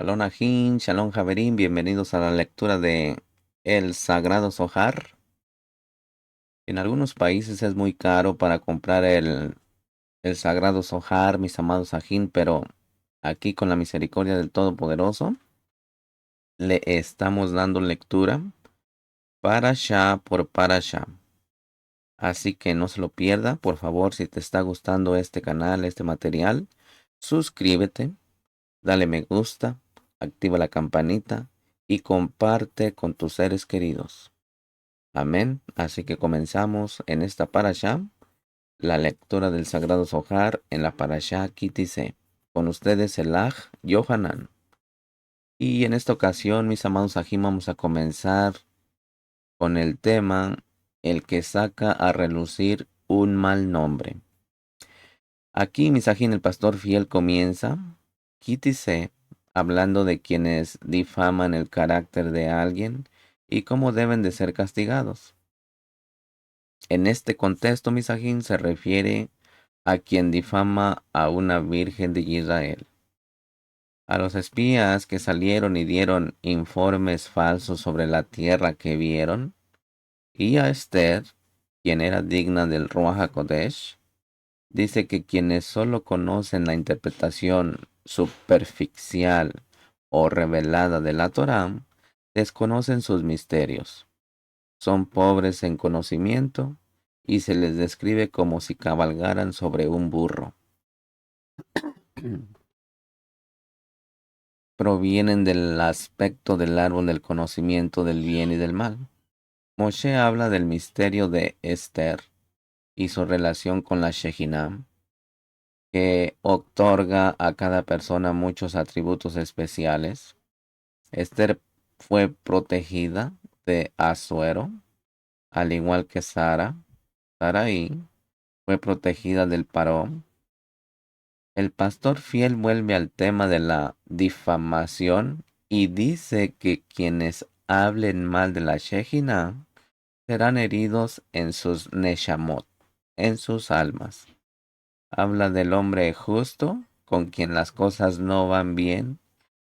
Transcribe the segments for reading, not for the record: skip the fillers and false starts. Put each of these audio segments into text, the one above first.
Shalom Ajín, Shalom Javerín, bienvenidos a la lectura de El Sagrado Zohar. En algunos países es muy caro para comprar el Sagrado Zohar, mis amados Ajín, pero aquí con la misericordia del Todopoderoso le estamos dando lectura parasha por parasha. Así que no se lo pierda, por favor, si te está gustando este canal, este material, suscríbete, dale me gusta, activa la campanita y comparte con tus seres queridos. Amén. Así que comenzamos en esta parasha, la lectura del Sagrado Zohar en la parasha Kitise. Con ustedes el Aj Yohanan. Y en esta ocasión, mis amados Ajim, vamos a comenzar con el tema el que saca a relucir un mal nombre. Aquí, mis Ajim, el pastor fiel comienza Kitise hablando de quienes difaman el carácter de alguien y cómo deben de ser castigados. En este contexto, Misajín se refiere a quien difama a una virgen de Israel, a los espías que salieron y dieron informes falsos sobre la tierra que vieron, y a Esther, quien era digna del Ruach HaKodesh. Dice que quienes solo conocen la interpretación superficial o revelada de la Torá, desconocen sus misterios. Son pobres en conocimiento y se les describe como si cabalgaran sobre un burro. Provienen del aspecto del árbol del conocimiento del bien y del mal. Moshe habla del misterio de Esther y su relación con la Shejinah, que otorga a cada persona muchos atributos especiales. Esther fue protegida de Asuero, al igual que Sara. Sarai fue protegida del Paró. El pastor fiel vuelve al tema de la difamación y dice que quienes hablen mal de la Shejinah serán heridos en sus neshamot, en sus almas. Habla del hombre justo, con quien las cosas no van bien,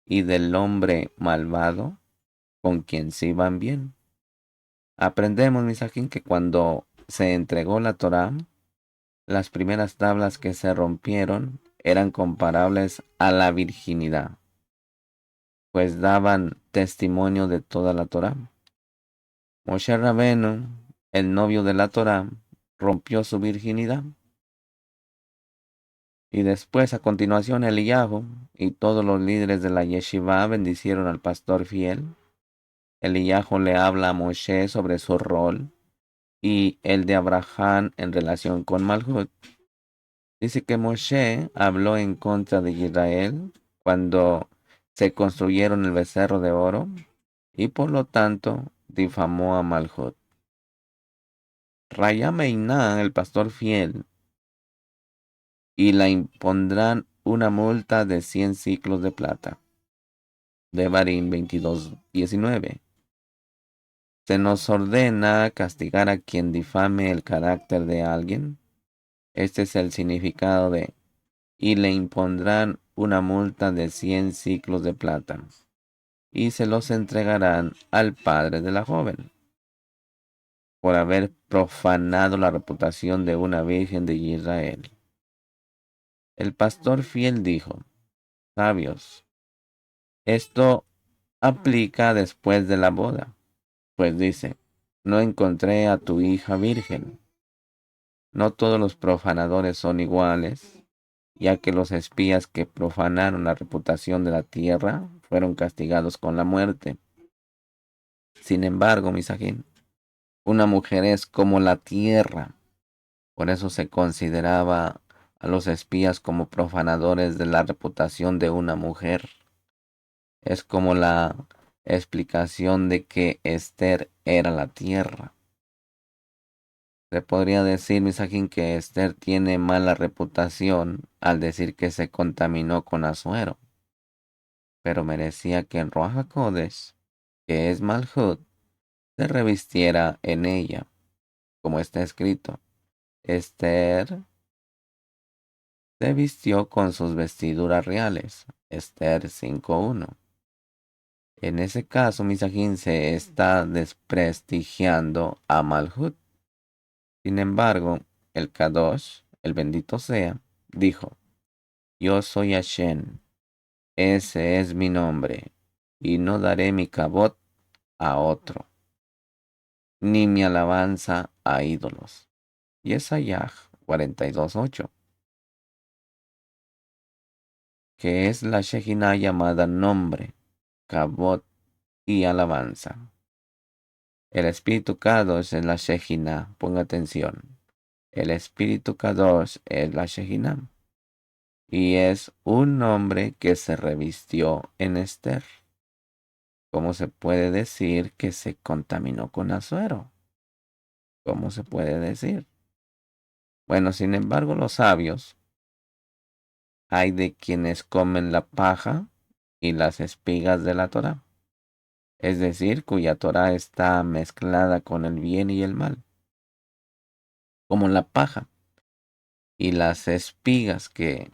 y del hombre malvado, con quien sí van bien. Aprendemos, Misajín, que cuando se entregó la Torá, las primeras tablas que se rompieron eran comparables a la virginidad, pues daban testimonio de toda la Torá. Moshe Rabenu, el novio de la Torá, rompió su virginidad. Y después, a continuación, Eliyahu y todos los líderes de la yeshiva bendicieron al pastor fiel. Eliyahu le habla a Moshe sobre su rol y el de Abraham en relación con Malhut. Dice que Moshe habló en contra de Israel cuando se construyeron el becerro de oro y por lo tanto difamó a Malhut. Raya Meiná, el pastor fiel, y la impondrán una multa de 100 ciclos de plata. Devarim 22:19. Se nos ordena castigar a quien difame el carácter de alguien. Este es el significado de y le impondrán una multa de 100 ciclos de plata y se los entregarán al padre de la joven por haber profanado la reputación de una virgen de Israel. El pastor fiel dijo: sabios, esto aplica después de la boda, pues dice: no encontré a tu hija virgen. No todos los profanadores son iguales, ya que los espías que profanaron la reputación de la tierra fueron castigados con la muerte. Sin embargo, Misajín, una mujer es como la tierra. Por eso se consideraba a los espías como profanadores de la reputación de una mujer. Es como la explicación de que Esther era la tierra. Se podría decir, Misajín, que Esther tiene mala reputación al decir que se contaminó con Asuero, pero merecía que el Ruach HaKodesh, que es Malhut, se revistiera en ella, como está escrito. Esther se vistió con sus vestiduras reales. Esther 5:1. En ese caso, Misajín se está desprestigiando a Malhut. Sin embargo, el Kadosh, el bendito sea, dijo, yo soy Hashem, ese es mi nombre, y no daré mi kabot a otro, ni mi alabanza a ídolos. Yesayah 42:8, que es la Shejinah llamada nombre, kabot y alabanza. El Espíritu Kadosh es la Shejinah, ponga atención. El Espíritu Kadosh es la Shejinah. Y es un nombre que se revistió en Esther. ¿Cómo se puede decir que se contaminó con Asuero? ¿Cómo se puede decir? Bueno, sin embargo, los sabios, hay de quienes comen la paja y las espigas de la Torá, es decir, cuya Torá está mezclada con el bien y el mal, como la paja y las espigas que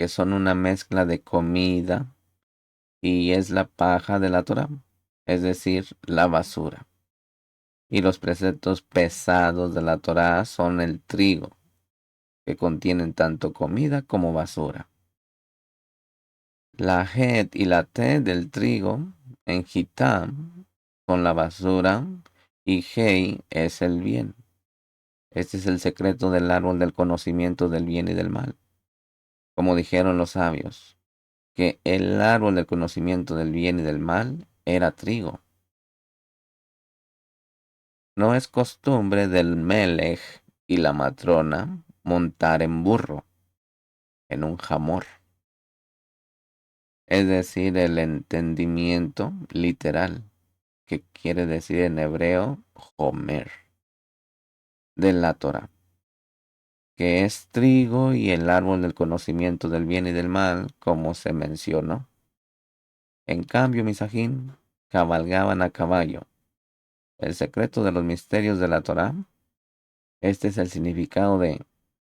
son una mezcla de comida y es la paja de la Torá, es decir, la basura. Y los preceptos pesados de la Torá son el trigo, que contienen tanto comida como basura. La het y la te del trigo en Hitam son la basura y hei es el bien. Este es el secreto del árbol del conocimiento del bien y del mal. Como dijeron los sabios, que el árbol del conocimiento del bien y del mal era trigo. No es costumbre del melech y la matrona montar en burro, en un jamor. Es decir, el entendimiento literal, que quiere decir en hebreo Homer, de la Torah, que es trigo y el árbol del conocimiento del bien y del mal, como se mencionó. En cambio, Misajín cabalgaban a caballo. El secreto de los misterios de la Torah, este es el significado de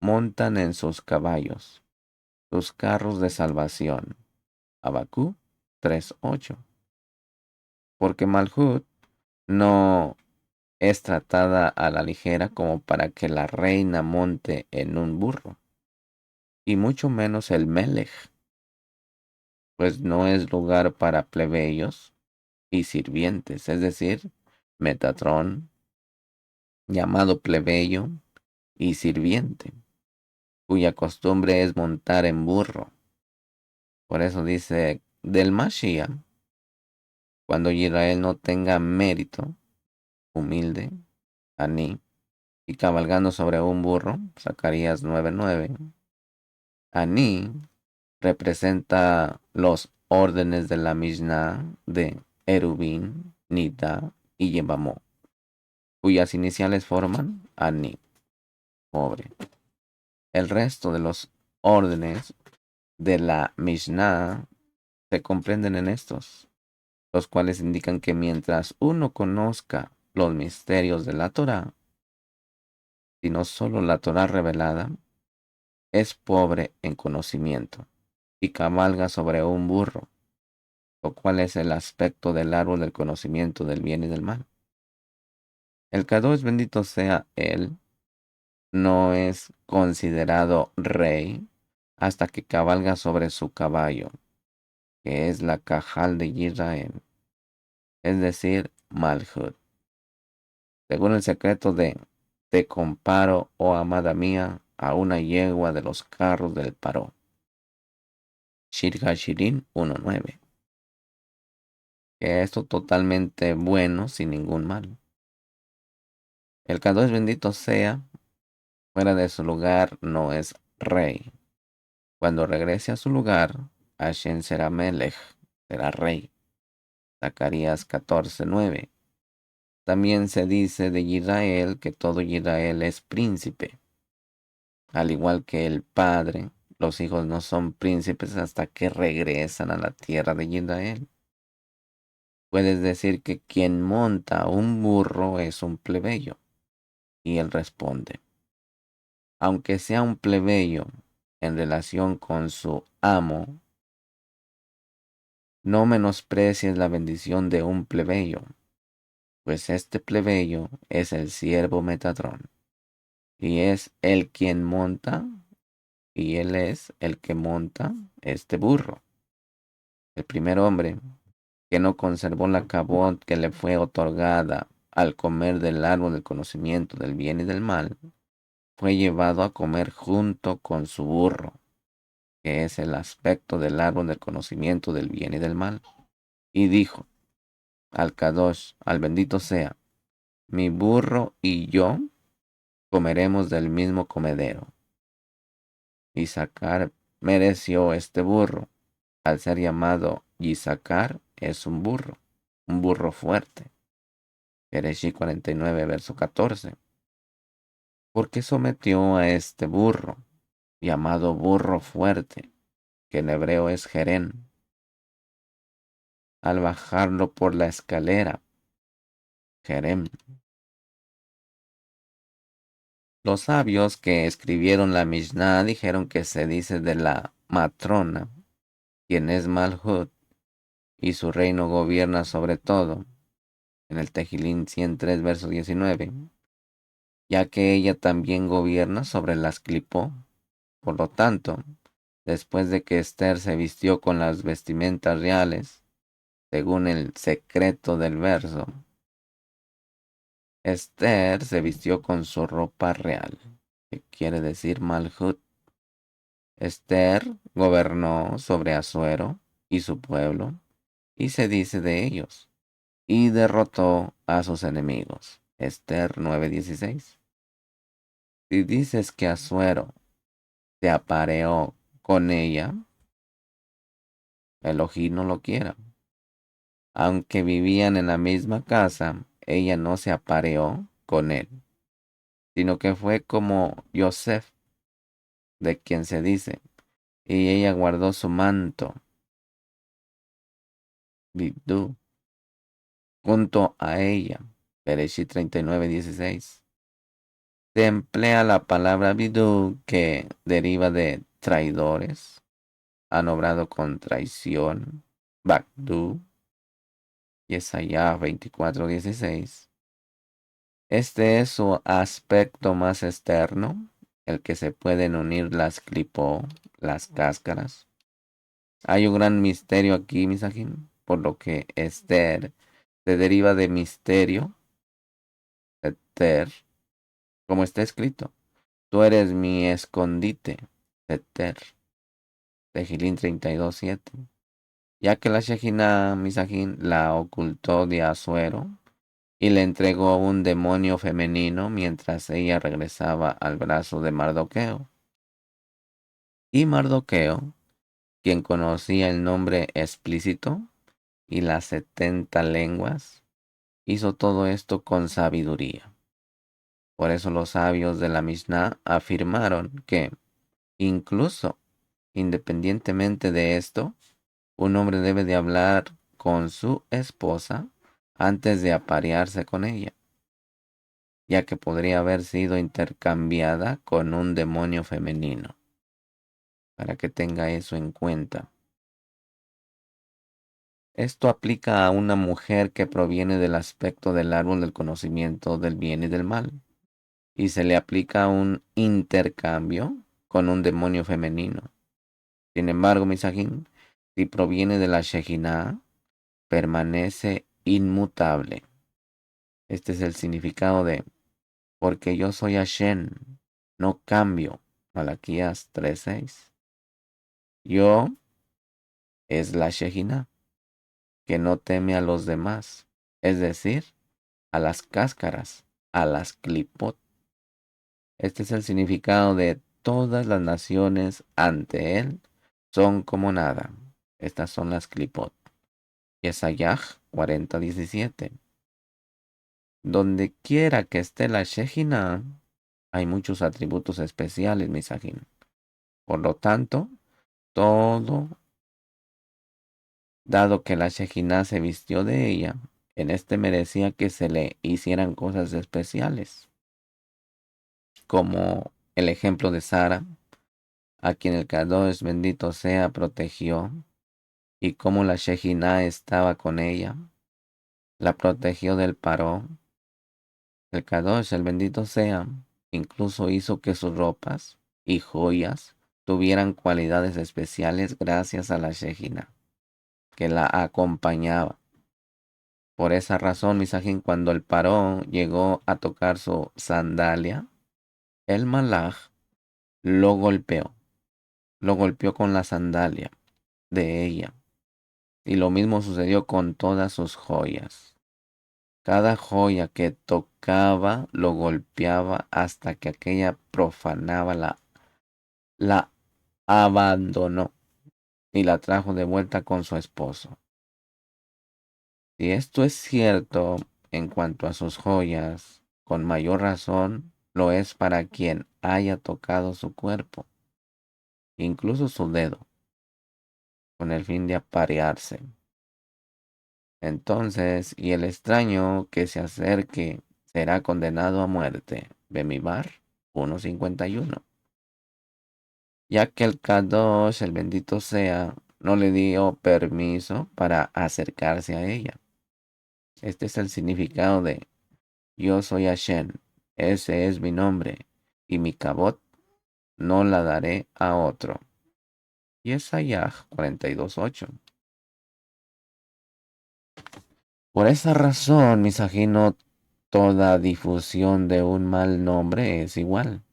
montan en sus caballos, sus carros de salvación. Abacú 3:8. Porque Malhut no es tratada a la ligera como para que la reina monte en un burro, y mucho menos el Melech, pues no es lugar para plebeyos y sirvientes, es decir, Metatrón, llamado plebeyo y sirviente, cuya costumbre es montar en burro. Por eso dice del Mashiach, cuando Israel no tenga mérito, humilde, Aní, y cabalgando sobre un burro, Zacarías 9:9. Aní representa los órdenes de la Mishnah de Erubín, Nida y Yebamó, cuyas iniciales forman Aní, pobre. El resto de los órdenes de la Mishnah se comprenden en estos, los cuales indican que mientras uno conozca los misterios de la Torá, y no solo la Torá revelada, es pobre en conocimiento y cabalga sobre un burro, lo cual es el aspecto del árbol del conocimiento del bien y del mal. El Kadosh bendito sea él, no es considerado rey hasta que cabalga sobre su caballo, que es la cajal de Israel, es decir, Malhut. Según el secreto de te comparo, oh amada mía, a una yegua de los carros del Paró. Shir Hashirim 1:9. Que esto totalmente bueno sin ningún mal. El Kadosh bendito sea, fuera de su lugar no es rey. Cuando regrese a su lugar, Hashem será Melech, será rey. Zacarías 14:9. También se dice de Israel que todo Israel es príncipe. Al igual que el padre, los hijos no son príncipes hasta que regresan a la tierra de Israel. Puedes decir que quien monta un burro es un plebeyo. Y él responde, aunque sea un plebeyo en relación con su amo, no menosprecies la bendición de un plebeyo, pues este plebeyo es el siervo Metatrón, y es el quien monta, y él es el que monta este burro. El primer hombre que no conservó la cabot que le fue otorgada al comer del árbol del conocimiento del bien y del mal, fue llevado a comer junto con su burro, que es el aspecto del árbol del conocimiento del bien y del mal. Y dijo al Kadosh, al bendito sea, mi burro y yo comeremos del mismo comedero. Isaacar mereció este burro. Al ser llamado Isaacar, es un burro fuerte. Bereshit 49, verso 14. Porque sometió a este burro, llamado burro fuerte, que en hebreo es Jerén, al bajarlo por la escalera, Jerem. Los sabios que escribieron la Mishnah dijeron que se dice de la matrona, quien es Malhut, y su reino gobierna sobre todo, en el Tejilín 103, verso 19, ya que ella también gobierna sobre las clipó. Por lo tanto, después de que Esther se vistió con las vestimentas reales, según el secreto del verso, Esther se vistió con su ropa real, que quiere decir Malhut. Esther gobernó sobre Asuero y su pueblo, y se dice de ellos, y derrotó a sus enemigos. Esther 9:16. Si dices que Asuero se apareó con ella, Elohim no lo quiera. Aunque vivían en la misma casa, ella no se apareó con él, sino que fue como Yosef, de quien se dice, y ella guardó su manto, Bidú, junto a ella. Bereshit 39:16. Se emplea la palabra bidú que deriva de traidores, han obrado con traición, Bagdú, Yesayah 24:16. Este es su aspecto más externo, el que se pueden unir las clipó, las cáscaras. Hay un gran misterio aquí, Misajín, por lo que Esther se deriva de misterio, Eter, como está escrito. Tú eres mi escondite, Eter, Tejilín 32:7. Ya que la Shejina, Misajín, la ocultó de Asuero y le entregó un demonio femenino mientras ella regresaba al brazo de Mardoqueo. Y Mardoqueo, quien conocía el nombre explícito y las 70 lenguas, hizo todo esto con sabiduría. Por eso los sabios de la Mishnah afirmaron que, incluso independientemente de esto, un hombre debe de hablar con su esposa antes de aparearse con ella, ya que podría haber sido intercambiada con un demonio femenino, para que tenga eso en cuenta. Esto aplica a una mujer que proviene del aspecto del árbol del conocimiento del bien y del mal, y se le aplica un intercambio con un demonio femenino. Sin embargo, Misajín, si proviene de la Shejinah, permanece inmutable. Este es el significado de porque yo soy Hashem, no cambio. Malaquías 3:6. Yo es la Shejinah, que no teme a los demás, es decir, a las cáscaras, a las clipot. Este es el significado de todas las naciones ante él son como nada. Estas son las clipot. Yesayah 40:17. Donde quiera que esté la Shejinah, hay muchos atributos especiales, Misajín. Por lo tanto, todo, dado que la Shejinah se vistió de ella, en este merecía que se le hicieran cosas especiales, como el ejemplo de Sara, a quien el Kadosh bendito sea protegió y como la Shejinah estaba con ella, la protegió del Paró. El Kadosh, el bendito sea, incluso hizo que sus ropas y joyas tuvieran cualidades especiales gracias a la Shejinah, que la acompañaba. Por esa razón, Misajín, cuando el Paró llegó a tocar su sandalia, el Malaj lo golpeó. Lo golpeó con la sandalia de ella. Y lo mismo sucedió con todas sus joyas. Cada joya que tocaba lo golpeaba hasta que aquella profanaba la abandonó y la trajo de vuelta con su esposo. Si esto es cierto en cuanto a sus joyas, con mayor razón lo es para quien haya tocado su cuerpo, incluso su dedo, con el fin de aparearse. Entonces, y el extraño que se acerque será condenado a muerte. Bemibar 1:51. Ya que el Kadosh, el bendito sea, no le dio permiso para acercarse a ella. Este es el significado de yo soy Hashem, ese es mi nombre, y mi cabot no la daré a otro. Y Yesayah 42:8. Por esa razón, misagino, toda difusión de un mal nombre es igual.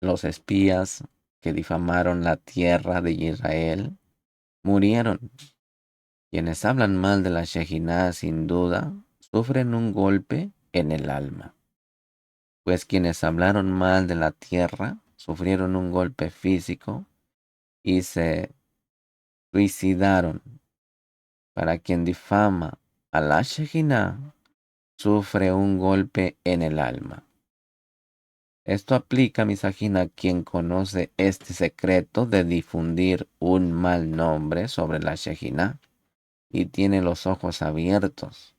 Los espías que difamaron la tierra de Israel murieron. Quienes hablan mal de la Shejinah sin duda sufren un golpe en el alma, pues quienes hablaron mal de la tierra sufrieron un golpe físico y se suicidaron. Para quien difama a la Shejinah sufre un golpe en el alma. Esto aplica, Misagina, a quien conoce este secreto de difundir un mal nombre sobre la Shejinah y tiene los ojos abiertos.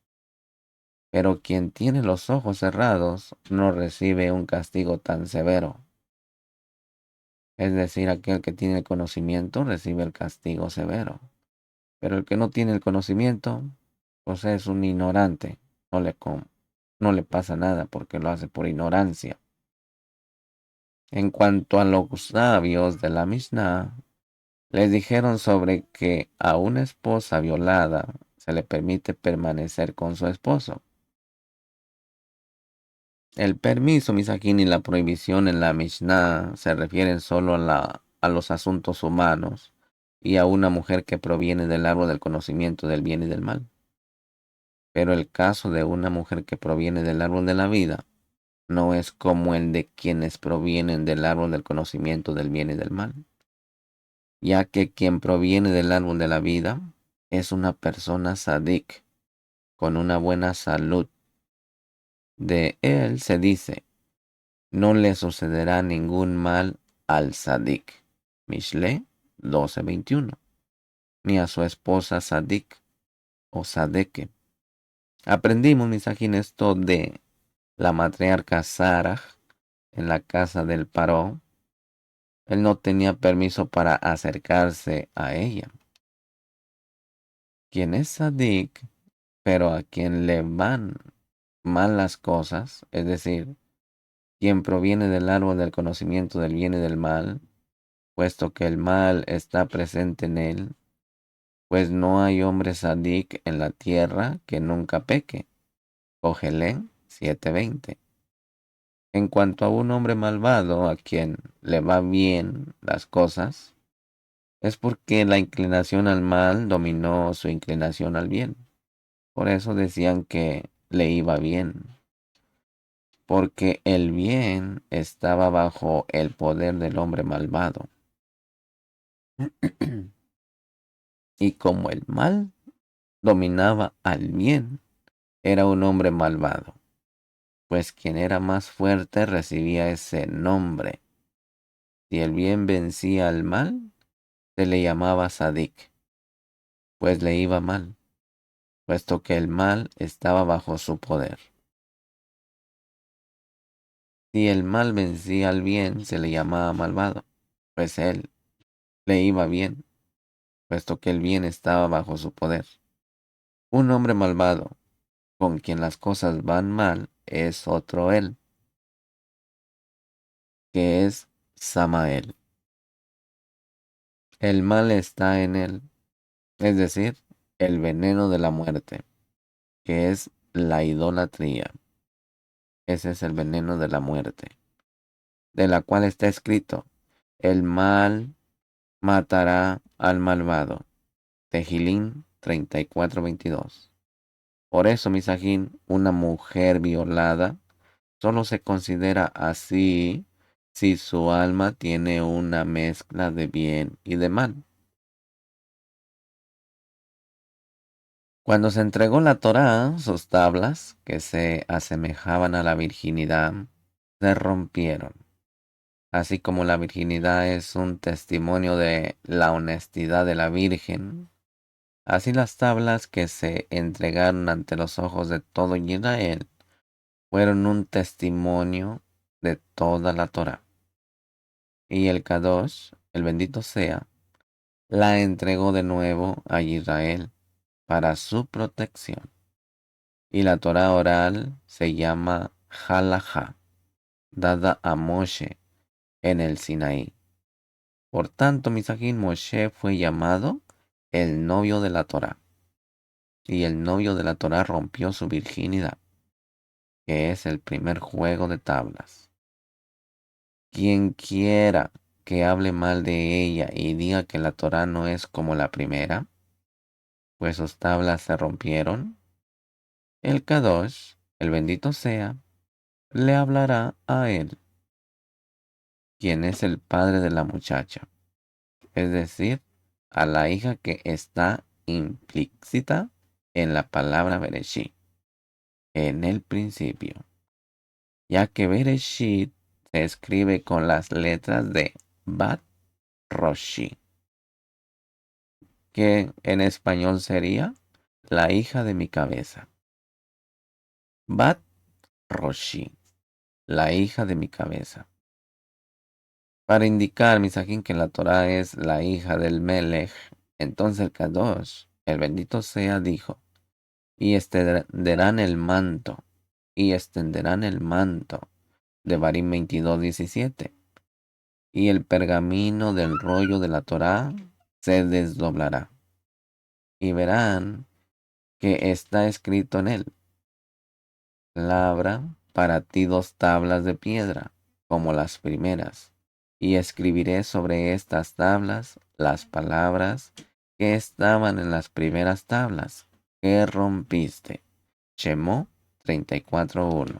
Pero quien tiene los ojos cerrados no recibe un castigo tan severo. Es decir, aquel que tiene el conocimiento recibe el castigo severo. Pero el que no tiene el conocimiento, pues es un ignorante. No le pasa nada porque lo hace por ignorancia. En cuanto a los sabios de la Mishnah, les dijeron sobre que a una esposa violada se le permite permanecer con su esposo. El permiso, misakin, y la prohibición en la Mishnah se refieren solo a los asuntos humanos y a una mujer que proviene del árbol del conocimiento del bien y del mal. Pero el caso de una mujer que proviene del árbol de la vida no es como el de quienes provienen del árbol del conocimiento del bien y del mal, ya que quien proviene del árbol de la vida es una persona sadik, con una buena salud. De él se dice, no le sucederá ningún mal al sadik. Mishle 12:21. Ni a su esposa sadik o sadeke. Aprendimos, misajín, esto de la matriarca Sarah en la casa del Paró. Él no tenía permiso para acercarse a ella. Quien es sadik, pero a quien le van mal las cosas, es decir, quien proviene del árbol del conocimiento del bien y del mal, puesto que el mal está presente en él, pues no hay hombre sadik en la tierra que nunca peque. Cogelén 7:20. En cuanto a un hombre malvado a quien le va bien las cosas, es porque la inclinación al mal dominó su inclinación al bien. Por eso decían que le iba bien, porque el bien estaba bajo el poder del hombre malvado. Y como el mal dominaba al bien, era un hombre malvado, pues quien era más fuerte recibía ese nombre. Si el bien vencía al mal, se le llamaba Sadik, pues le iba mal, puesto que el mal estaba bajo su poder. Si el mal vencía al bien, se le llamaba malvado, pues él le iba bien, puesto que el bien estaba bajo su poder. Un hombre malvado, con quien las cosas van mal, es otro él, que es Samael. El mal está en él, es decir, el veneno de la muerte, que es la idolatría. Ese es el veneno de la muerte, de la cual está escrito, el mal matará al malvado. Tehilín 34:22. Por eso, Misajín, una mujer violada solo se considera así si su alma tiene una mezcla de bien y de mal. Cuando se entregó la Torá, sus tablas, que se asemejaban a la virginidad, se rompieron. Así como la virginidad es un testimonio de la honestidad de la Virgen, así las tablas que se entregaron ante los ojos de todo Israel fueron un testimonio de toda la Torá. Y el Kadosh, el bendito sea, la entregó de nuevo a Israel para su protección. Y la Torá oral se llama Halajá, dada a Moshe en el Sinaí. Por tanto, Misajín, Moshe fue llamado el novio de la Torá. Y el novio de la Torá rompió su virginidad, que es el primer juego de tablas. Quien quiera que hable mal de ella y diga que la Torá no es como la primera, pues sus tablas se rompieron, el Kadosh, el bendito sea, le hablará a él, quien es el padre de la muchacha, es decir, a la hija que está implícita en la palabra Bereshit, en el principio, ya que Bereshit se escribe con las letras de Bat Roshi, que en español sería la hija de mi cabeza. Bat Roshi, la hija de mi cabeza. Para indicar, Misajín, que la Torá es la hija del Melech, entonces el Kadosh, el bendito sea, dijo, y extenderán el manto, de Barim 22:17, y el pergamino del rollo de la Torá se desdoblará, y verán que está escrito en él, labra para ti 2 tablas de piedra, como las primeras, y escribiré sobre estas tablas las palabras que estaban en las primeras tablas que rompiste. Shemó 34:1.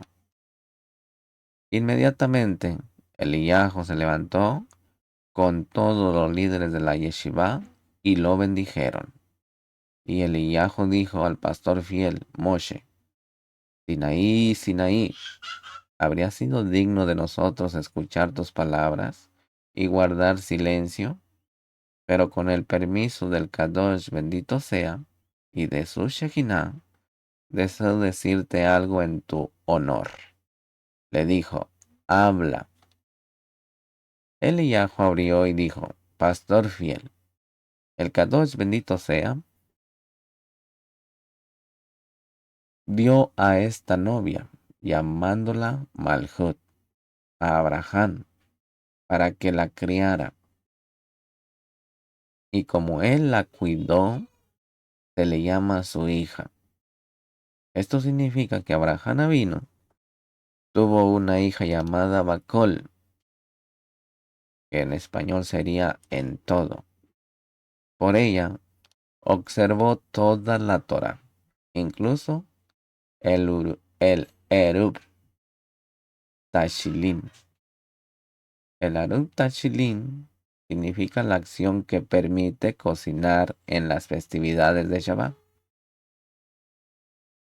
Inmediatamente, Eliyahu se levantó con todos los líderes de la yeshiva y lo bendijeron. Y Eliyahu dijo al pastor fiel, Moshe, Sinaí, Sinaí, ¿habría sido digno de nosotros escuchar tus palabras y guardar silencio? Pero con el permiso del Kadosh bendito sea, y de su Shekinah, deseo decirte algo en tu honor. Le dijo, habla. Eliyahu abrió y dijo, pastor fiel, el Kadosh bendito sea, dio a esta novia, llamándola Malhut, a Abraham, para que la criara. Y como él la cuidó, se le llama su hija. Esto significa que Abraham vino, tuvo una hija llamada Bacol, que en español sería en todo. Por ella observó toda la Torá, incluso el Erub Tashilin. El Erub Tashilin significa la acción que permite cocinar en las festividades de Shabbat.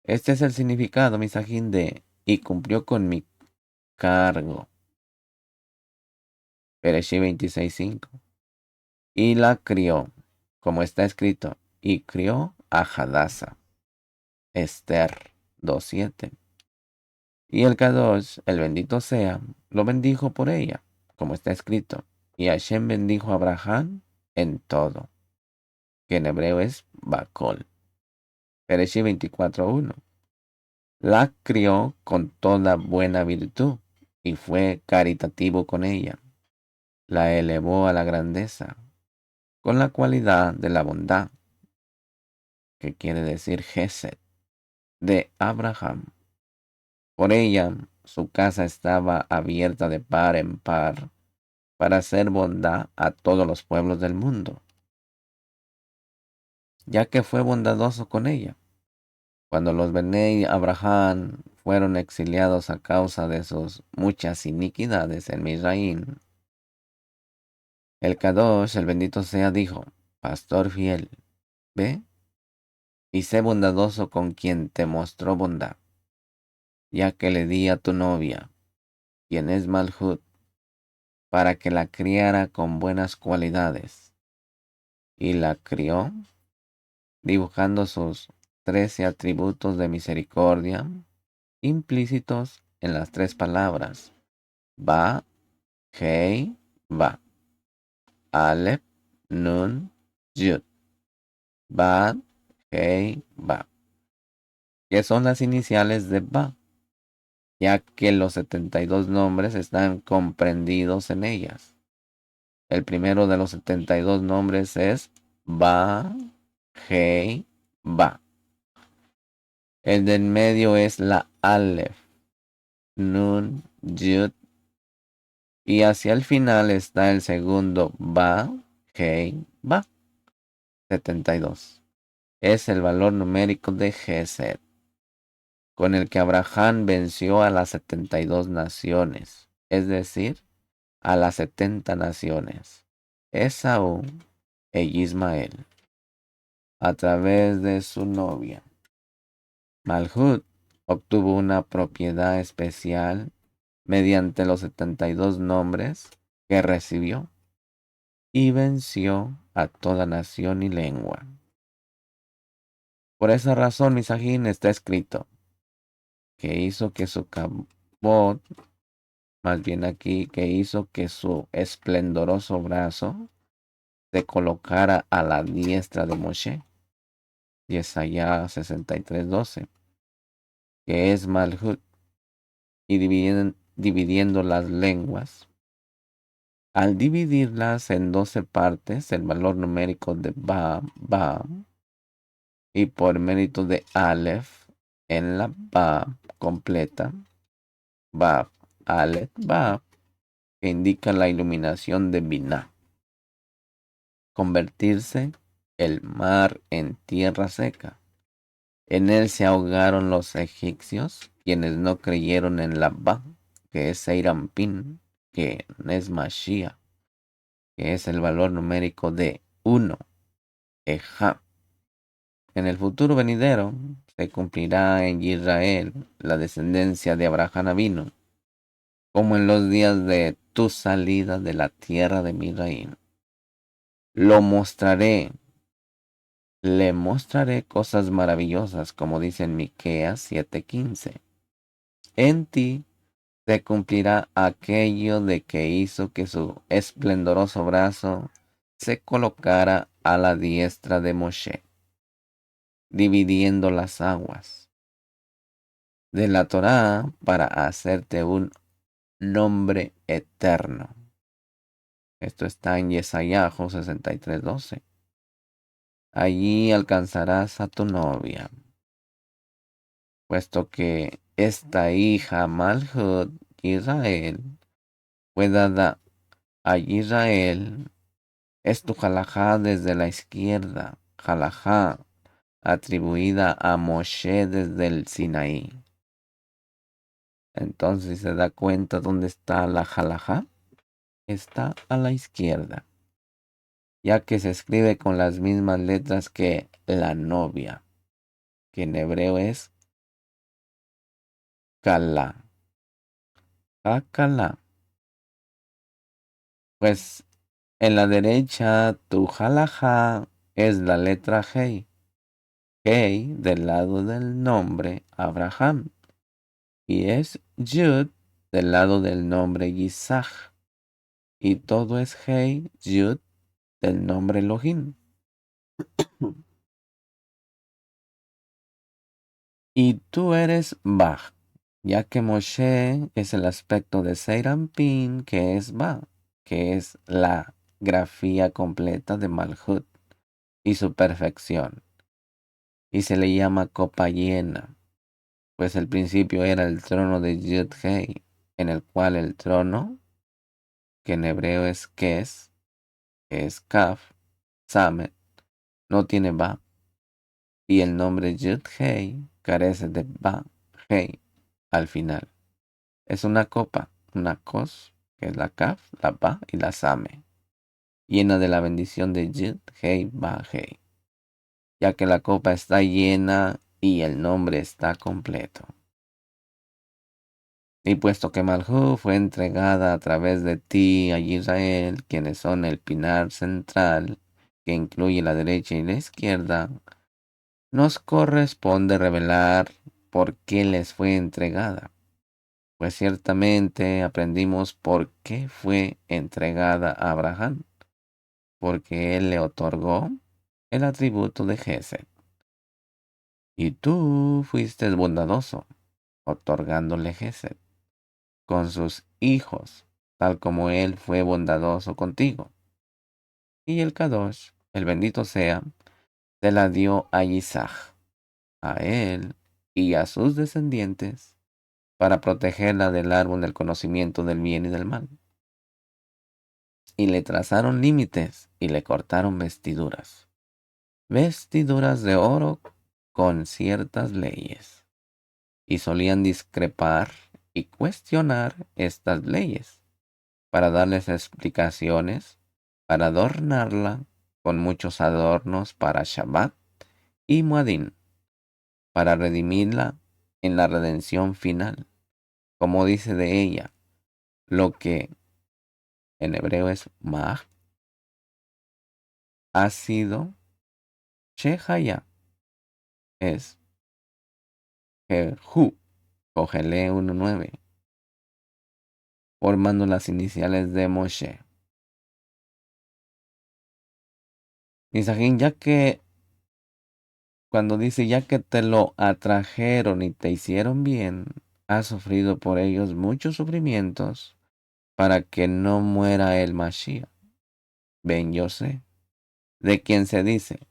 Este es el significado, misajín, de y cumplió con mi cargo. Bereshit 26:5. Y la crió, como está escrito, y crió a Hadassah. Esther 2:7. Y el Kadosh, el bendito sea, lo bendijo por ella, como está escrito. Y Hashem bendijo a Abraham en todo. que en hebreo es Bacol. Bereshit 24:1. La crió con toda buena virtud y fue caritativo con ella. La elevó a la grandeza con la cualidad de la bondad, que quiere decir Gesed, de Abraham. Por ella su casa estaba abierta de par en par para hacer bondad a todos los pueblos del mundo, ya que fue bondadoso con ella. Cuando los Benei Abraham fueron exiliados a causa de sus muchas iniquidades en Misraim, el Kadosh, el bendito sea, dijo: Pastor fiel, ve y sé bondadoso con quien te mostró bondad, ya que le di a tu novia, quien es Malhut, para que la criara con buenas cualidades. Y la crió, dibujando sus 13 atributos de misericordia, implícitos en las tres palabras Ba, Hei, Ba, Aleph, Nun, Yud, Ba, Hei, Ba, que son las iniciales de Ba, ya que los 72 nombres están comprendidos en ellas. El primero de los 72 nombres es Ba, Hei, Ba. El del medio es la Aleph, Nun, Yud, y hacia el final está el segundo Ba, Hei, Ba. 72. Es el valor numérico de Gesed, con el que Abraham venció a las 72 naciones, es decir, a las 70 naciones, Esaú e Ismael, a través de su novia. Malhut obtuvo una propiedad especial mediante los 72 nombres que recibió y venció a toda nación y lengua. Por esa razón, Misajín, está escrito que hizo que su cabot, más bien aquí, que hizo que su esplendoroso brazo se colocara a la diestra de Moshe. Yesaya 63:12, que es Malhut, y dividiendo las lenguas. Al dividirlas en 12 partes, el valor numérico de Ba, y por mérito de Aleph, en la Ba completa, Ba, Aleph, Ba, que indica la iluminación de Binah. Convertirse el mar en tierra seca. En él se ahogaron los egipcios, quienes no creyeron en la Ba, que es Seirampin, que es Mashiach, que es el valor numérico de 1, Ejá. En el futuro venidero se cumplirá en Israel la descendencia de Abraham Avinu, como en los días de tu salida de la tierra de Misraim. Lo mostraré, le mostraré cosas maravillosas, como dice en Miqueas 7:15. En ti se cumplirá aquello de que hizo que su esplendoroso brazo se colocara a la diestra de Moshe, dividiendo las aguas de la Torá para hacerte un nombre eterno. Esto está en Yesayahu 63:12. Allí alcanzarás a tu novia, puesto que esta hija Malhut Israel fue dada a Israel. Es tu halajá desde la izquierda, halajá atribuida a Moshe desde el Sinaí. Entonces se da cuenta dónde está la halajá. Está a la izquierda, ya que se escribe con las mismas letras que la novia, que en hebreo es Kala. Kala. Pues en la derecha tu halajá es la letra Hei. Hei del lado del nombre Abraham. Y es Yud del lado del nombre Yisach. Y todo es Hei, Yud del nombre Elohim. Y tú eres Ba, ya que Moshe es el aspecto de Serampín, que es Ba, que es la grafía completa de Malhut y su perfección, y se le llama copa llena, pues el principio era el trono de Yud-Hei, en el cual el trono, que en hebreo es Kes, que es Kaf, Samet, no tiene Ba, y el nombre Yud-Hei carece de Ba, Hei, al final. Es una copa, una Kos, que es la Kaf, la Ba y la Same, llena de la bendición de Yud, Hei, Ba, Hei, ya que la copa está llena y el nombre está completo. Y puesto que Malhú fue entregada a través de ti a Israel, quienes son el pinar central, que incluye la derecha y la izquierda, nos corresponde revelar por qué les fue entregada. Pues ciertamente aprendimos por qué fue entregada a Abraham, porque él le otorgó el atributo de Gesed. Y tú fuiste bondadoso, otorgándole Gesed con sus hijos, tal como él fue bondadoso contigo. Y el Kadosh, el bendito sea, te la dio a Isaac, a él y a sus descendientes, para protegerla del árbol del conocimiento del bien y del mal. Y le trazaron límites y le cortaron vestiduras, vestiduras de oro con ciertas leyes. Y solían discrepar y cuestionar estas leyes para darles explicaciones, para adornarla con muchos adornos para Shabbat y Muadín, para redimirla en la redención final, como dice de ella, lo que en hebreo es Mah, ha sido Shehaya, es Jehu, Cogele 1:9, formando las iniciales de Moshe. Misajín, ya que cuando dice ya que te lo atrajeron y te hicieron bien, has sufrido por ellos muchos sufrimientos para que no muera el Mashiach. Ven, yo sé, de quien se dice,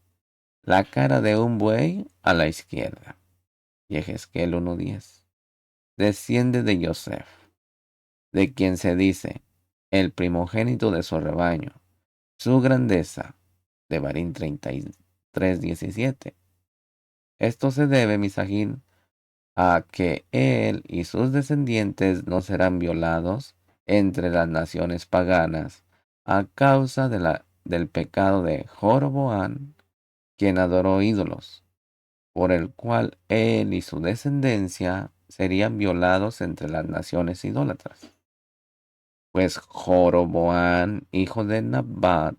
la cara de un buey a la izquierda. Yehezkel 1:10. Desciende de Yosef, de quien se dice, el primogénito de su rebaño, su grandeza, de Barín 33:17. Esto se debe, Misajín, a que él y sus descendientes no serán violados entre las naciones paganas a causa del pecado de Joroboam, quien adoró ídolos, por el cual él y su descendencia serían violados entre las naciones idólatras. Pues Joroboam, hijo de Nabat,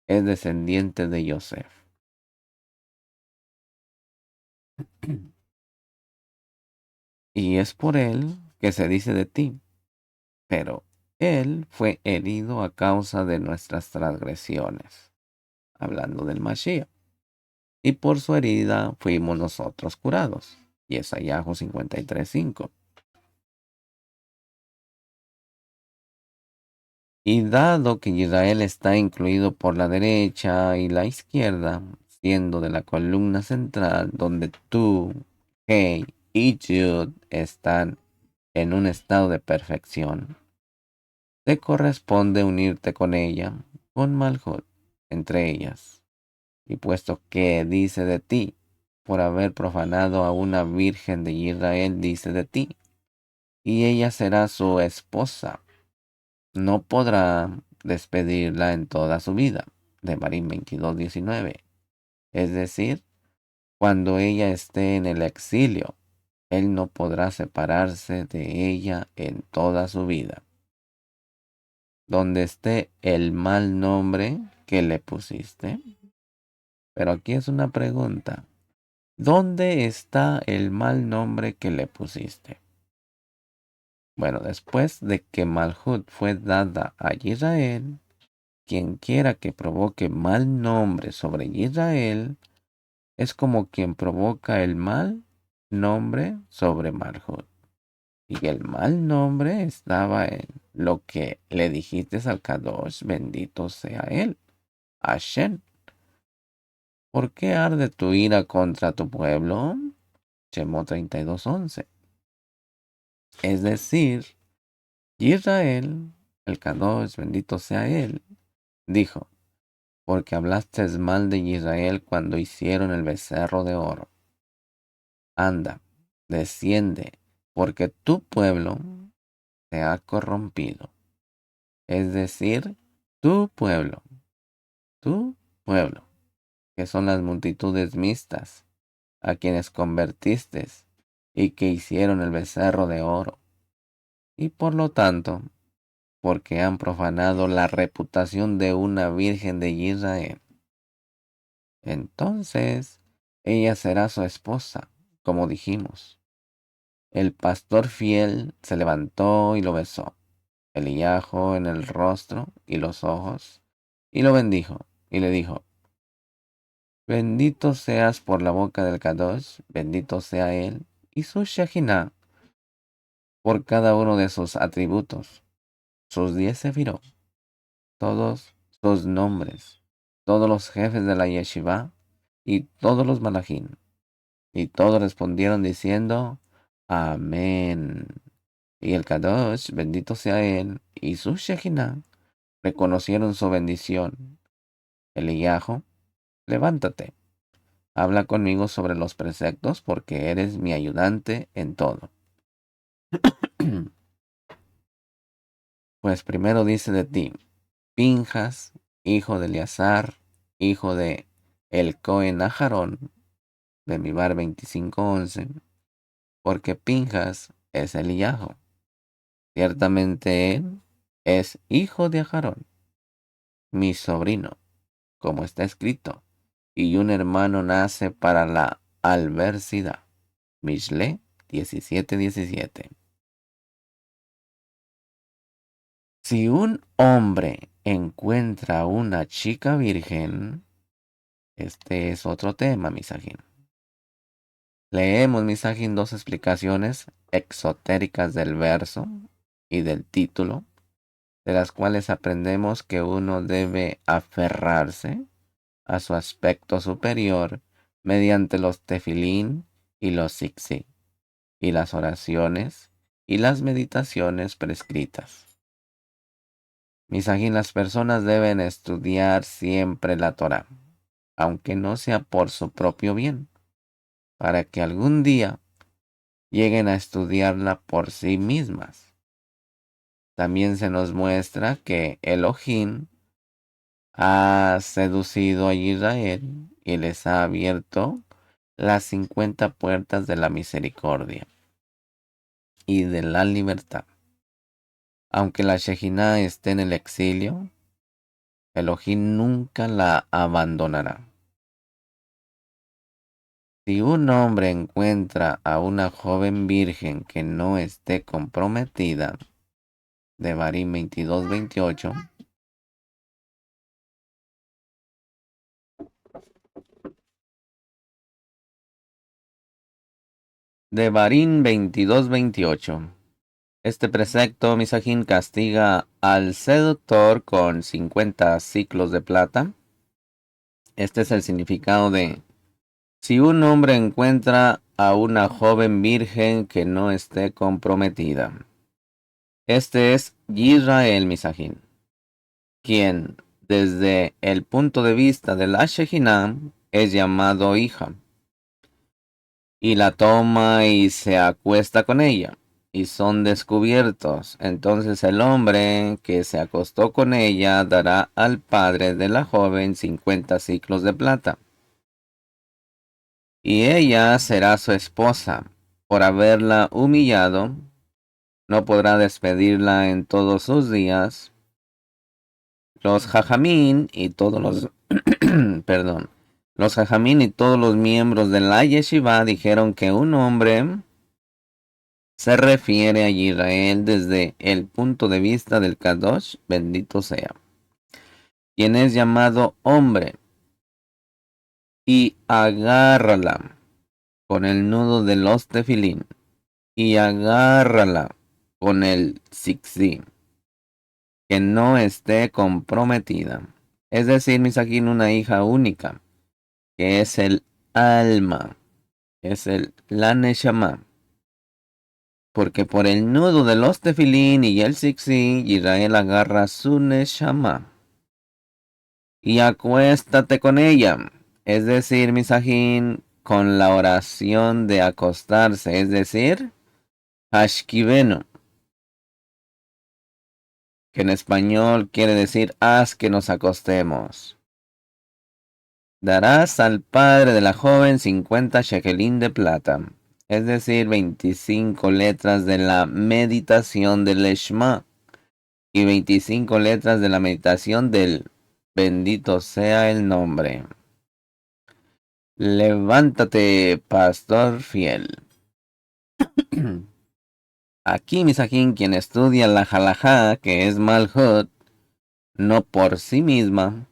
es descendiente de Yosef. Y es por él que se dice de ti, pero él fue herido a causa de nuestras transgresiones, hablando del Mashiach, y por su herida fuimos nosotros curados. Yesayahu 53:5. Y dado que Israel está incluido por la derecha y la izquierda, siendo de la columna central donde tú, Hey y Jud están en un estado de perfección, te corresponde unirte con ella, con Malhut, entre ellas. Y puesto que dice de ti, por haber profanado a una virgen de Israel, dice de ti, y ella será su esposa, no podrá despedirla en toda su vida. De Marín 22:19. Es decir, cuando ella esté en el exilio, él no podrá separarse de ella en toda su vida. Donde esté el mal nombre que le pusiste. Pero aquí es una pregunta. ¿Dónde está el mal nombre que le pusiste? Bueno, después de que Malhut fue dada a Israel, Quien quiera que provoque mal nombre sobre Israel es como quien provoca el mal nombre sobre Malhut. Y el mal nombre estaba en lo que le dijiste al Kadosh, bendito sea él, Hashem. ¿Por qué arde tu ira contra tu pueblo? Shemot 32:11. Es decir, Israel, el Kadosh, bendito sea él, dijo, porque hablaste mal de Israel cuando hicieron el becerro de oro. Anda, desciende, porque tu pueblo se ha corrompido. Es decir, tu pueblo, tu pueblo, que son las multitudes mixtas, a quienes convertiste y que hicieron el becerro de oro. Y por lo tanto, porque han profanado la reputación de una virgen de Israel. Entonces, ella será su esposa, como dijimos. El pastor fiel se levantó y lo besó, el hijajo en el rostro y los ojos, y lo bendijo, y le dijo, bendito seas por la boca del Kadosh, bendito sea él, y su Shekinah, por cada uno de sus atributos, sus 10 sefirot, todos sus nombres, todos los jefes de la yeshiva, y todos los malachim. Y todos respondieron diciendo, Amén. Y el Kadosh, bendito sea él, y su Shekinah, reconocieron su bendición. Eliyahu, levántate, habla conmigo sobre los preceptos, porque eres mi ayudante en todo. Pues primero dice de ti, Pinjas, hijo de Eleazar, hijo de el Cohen Aharón, de Mibar 25:11, porque Pinjas es Eliyahu. Ciertamente él es hijo de Aharón, mi sobrino, como está escrito, y un hermano nace para la adversidad. Mishle 17:17. Si un hombre encuentra una chica virgen, este es otro tema, Misajín. Leemos, Misajín, dos explicaciones exotéricas del verso y del título, de las cuales aprendemos que uno debe aferrarse a su aspecto superior mediante los tefilín y los zikzí, y las oraciones y las meditaciones prescritas. Misajín, las personas deben estudiar siempre la Torá, aunque no sea por su propio bien, para que algún día lleguen a estudiarla por sí mismas. También se nos muestra que Elohim ha seducido a Israel y les ha abierto las 50 puertas de la misericordia y de la libertad. Aunque la Shejinah esté en el exilio, Elohim nunca la abandonará. Si un hombre encuentra a una joven virgen que no esté comprometida, Devarim 22:28, Devarim 22:28. Este precepto, Misajín, castiga al seductor con 50 ciclos de plata. Este es el significado de: si un hombre encuentra a una joven virgen que no esté comprometida. Este es Israel, Misajín, quien, desde el punto de vista de la Shejinah, es llamado hija, y la toma y se acuesta con ella, y son descubiertos. Entonces el hombre que se acostó con ella dará al padre de la joven 50 ciclos de plata, y ella será su esposa. Por haberla humillado, no podrá despedirla en todos sus días. Los jajamín y todos los perdón, los jajamín y todos los miembros de la yeshiva dijeron que un hombre se refiere a Israel desde el punto de vista del Kadosh, bendito sea. quien es llamado hombre, y agárrala con el nudo de los tefilín, y agárrala con el zikzí, que no esté comprometida. Es decir, Misakin, una hija única, que es el alma, es la neshama. Porque por el nudo de los tefilín y el zikzí, Israel agarra su neshama. Y acuéstate con ella. Es decir, Misajín, con la oración de acostarse. Es decir, Hashkivenu, que en español quiere decir haz que nos acostemos. Darás al padre de la joven 50 shekelín de plata. Es decir, 25 letras de la meditación del Shema. Y 25 letras de la meditación del bendito sea el nombre. Levántate, pastor fiel. Aquí Misajín, quien estudia la halajá, que es Malhut, no por sí misma,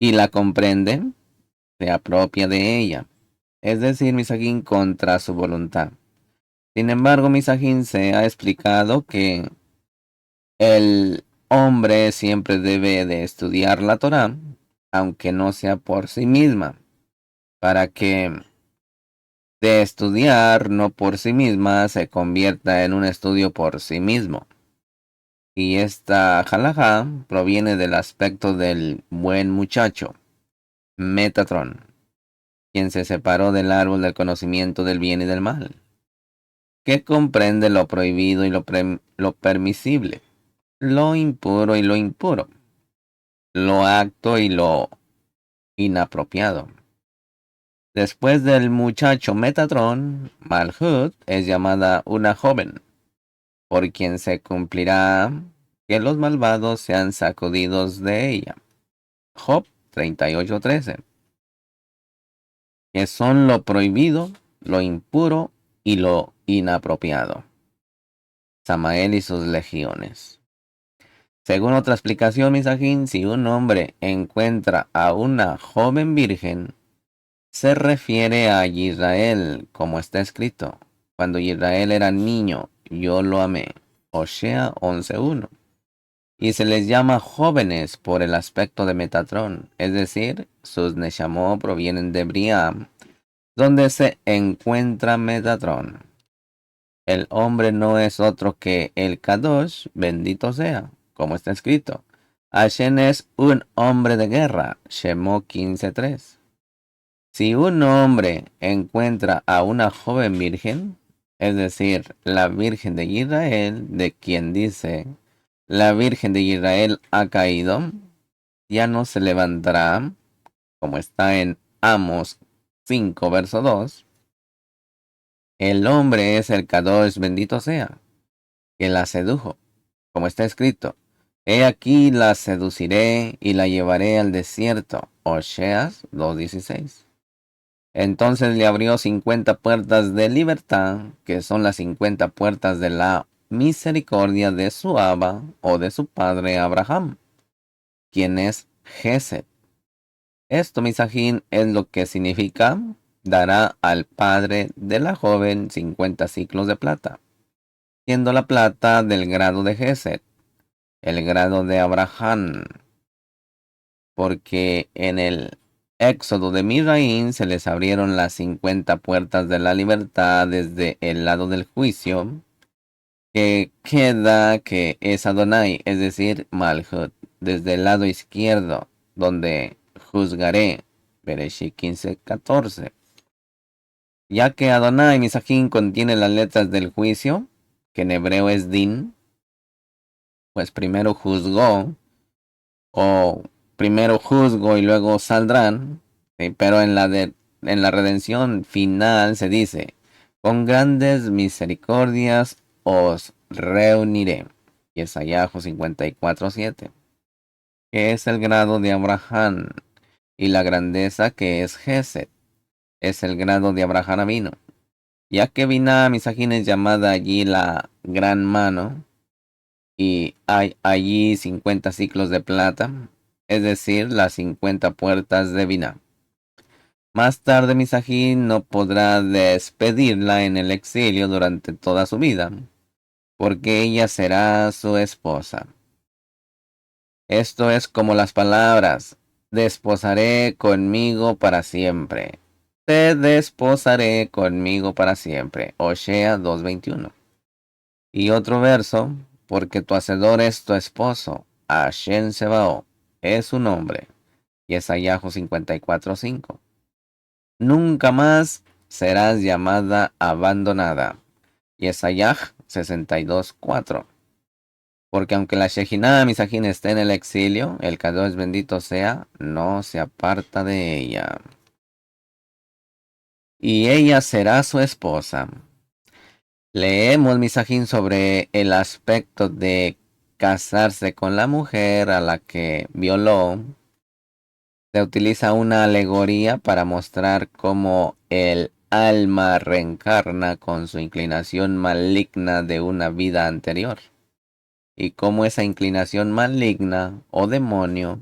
y la comprende, se apropia de ella. Es decir, Misajín contra su voluntad. Sin embargo, Misajín se ha explicado que el hombre siempre debe de estudiar la Torá, aunque no sea por sí misma, para que de estudiar no por sí misma se convierta en un estudio por sí mismo. Y esta halajá proviene del aspecto del buen muchacho, Metatron, quien se separó del árbol del conocimiento del bien y del mal, que comprende lo prohibido y lo permisible, lo impuro y lo impuro, lo apto y lo inapropiado. Después del muchacho Metatron, Malhut es llamada una joven, por quien se cumplirá que los malvados sean sacudidos de ella. Job 38:13, que son lo prohibido, lo impuro y lo inapropiado. Samael y sus legiones. Según otra explicación, Misajín, si un hombre encuentra a una joven virgen, se refiere a Israel, como está escrito. Cuando Israel era niño, yo lo amé. Osea 11:1. Y se les llama jóvenes por el aspecto de Metatrón, es decir, sus Neshamó provienen de Briam, donde se encuentra Metatrón. El hombre no es otro que el Kadosh, bendito sea, como está escrito. Hashem es un hombre de guerra, Shemó 15:3. Si un hombre encuentra a una joven virgen, es decir, la Virgen de Israel, de quien dice, la Virgen de Israel ha caído, ya no se levantará, como está en Amos 5, verso 2. El hombre es el Kadosh, bendito sea, que la sedujo, como está escrito. He aquí la seduciré y la llevaré al desierto. Oseas 2:16. Entonces le abrió 50 puertas de libertad, que son las 50 puertas de la misericordia de su Abba o de su padre Abraham, quien es Gesed. Esto, Misajín, es lo que significa: dará al padre de la joven 50 ciclos de plata, siendo la plata del grado de Gesed, el grado de Abraham, porque en el éxodo de Misraín se les abrieron las 50 puertas de la libertad desde el lado del juicio, que queda que es Adonai, es decir, Malhut, desde el lado izquierdo, donde juzgaré, Bereshit 15:14. Ya que Adonai Misajín contiene las letras del juicio, que en hebreo es Din, pues primero juzgó, o primero juzgo y luego saldrán, ¿sí? Pero en la redención final se dice, con grandes misericordias os reuniré. Yesayahu 54:7, que es el grado de Abraham, y la grandeza, que es Gesed, es el grado de Abraham vino. Ya que Binah Misajín es llamada allí la gran mano, y hay allí 50 ciclos de plata, es decir, las 50 puertas de Binah. Más tarde Misajín no podrá despedirla en el exilio durante toda su vida, porque ella será su esposa. Esto es como las palabras, desposaré conmigo para siempre. Te desposaré conmigo para siempre. Osea 2:21. Y otro verso, porque tu hacedor es tu esposo, Hashem Sebaot, es su nombre. Yesayahu 54:5. Nunca más serás llamada abandonada. Yesayah 62:4. Porque aunque la Shejinah Misajín esté en el exilio, el Kadosh bendito sea, no se aparta de ella. Y ella será su esposa. Leemos Misajín sobre el aspecto de casarse con la mujer a la que violó. Se utiliza una alegoría para mostrar cómo el alma reencarna con su inclinación maligna de una vida anterior, y cómo esa inclinación maligna o demonio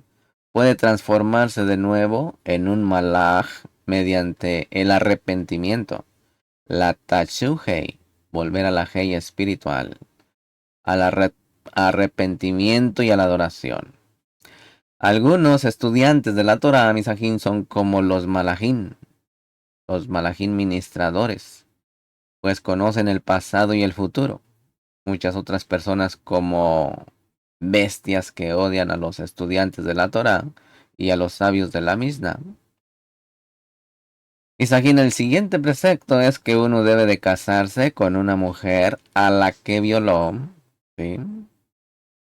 puede transformarse de nuevo en un malaj mediante el arrepentimiento, la tashuhei, volver a la hei espiritual, al arrepentimiento y a la adoración. Algunos estudiantes de la Torah Misajín son como los malajín ministradores, pues conocen el pasado y el futuro. Muchas otras personas como bestias que odian a los estudiantes de la Torá y a los sabios de la Mishnah. Misajín, el siguiente precepto es que uno debe de casarse con una mujer a la que violó. ¿Sí?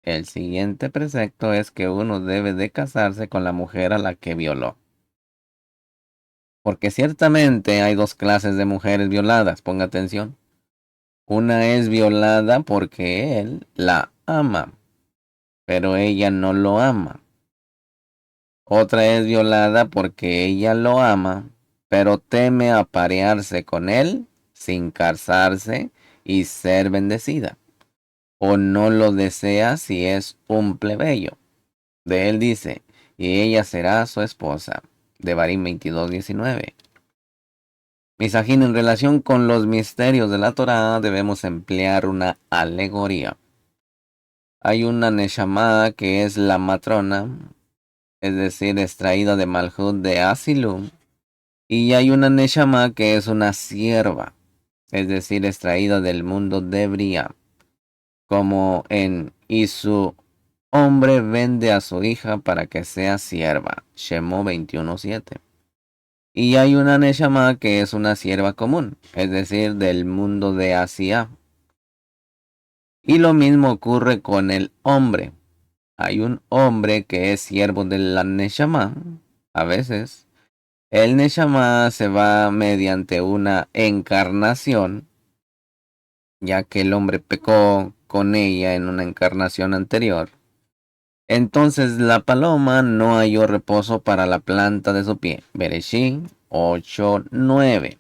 El siguiente precepto es que uno debe de casarse con la mujer a la que violó. Porque ciertamente hay dos clases de mujeres violadas, ponga atención. Una es violada porque él la ama, pero ella no lo ama. Otra es violada porque ella lo ama, pero teme aparearse con él sin casarse y ser bendecida. O no lo desea si es un plebeyo. De él dice, y ella será su esposa. Devarim 22:19. Misajín, en relación con los misterios de la Torá debemos emplear una alegoría. Hay una Neshama que es la matrona, es decir, extraída de Malhut de Asilum, y hay una Neshama que es una sierva, es decir, extraída del mundo de Bria, como en y su hombre vende a su hija para que sea sierva, Shemo 21:7. Y hay una Neshama que es una sierva común, es decir, del mundo de Asia. Y lo mismo ocurre con el hombre. Hay un hombre que es siervo de la Neshama. A veces, el Neshama se va mediante una encarnación, ya que el hombre pecó con ella en una encarnación anterior. Entonces la paloma no halló reposo para la planta de su pie. Bereshit 8:9.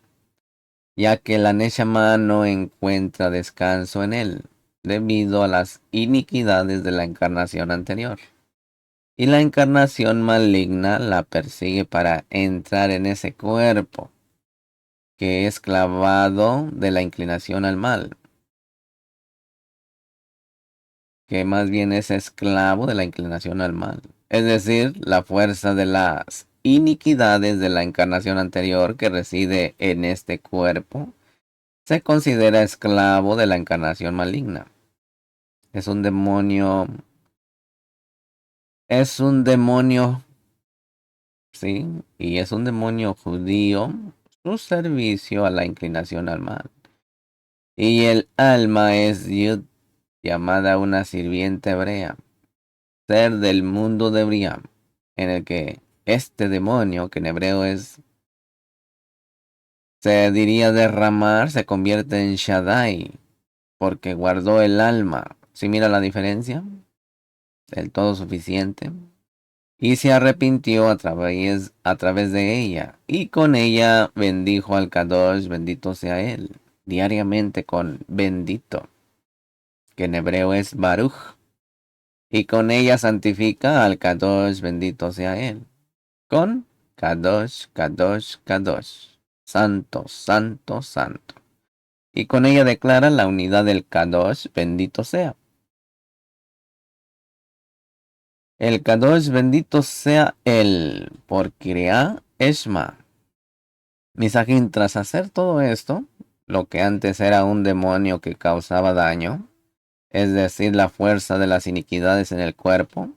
Ya que la Neshama no encuentra descanso en él, debido a las iniquidades de la encarnación anterior. Y la encarnación maligna la persigue para entrar en ese cuerpo, que es clavado de la inclinación al mal, que más bien es esclavo de la inclinación al mal. Es decir, la fuerza de las iniquidades de la encarnación anterior que reside en este cuerpo se considera esclavo de la encarnación maligna. Es un demonio, sí, y es un demonio judío, su servicio a la inclinación al mal. Y el alma es Yud, llamada una sirviente hebrea, ser del mundo de Briam, en el que este demonio, que en hebreo se diría derramar, se convierte en Shaddai, porque guardó el alma. ¿Sí mira la diferencia? Del todo suficiente. Y se arrepintió a través de ella, y con ella bendijo al Kadosh, bendito sea él, diariamente con bendito, que en hebreo es Baruch. y con ella santifica al Kadosh, bendito sea él. Con Kadosh, Kadosh, Kadosh, santo, santo, santo. Y con ella declara la unidad del Kadosh, bendito sea. El Kadosh, bendito sea él, por Kiria Eshma. Misajín, tras hacer todo esto, lo que antes era un demonio que causaba daño, es decir, la fuerza de las iniquidades en el cuerpo,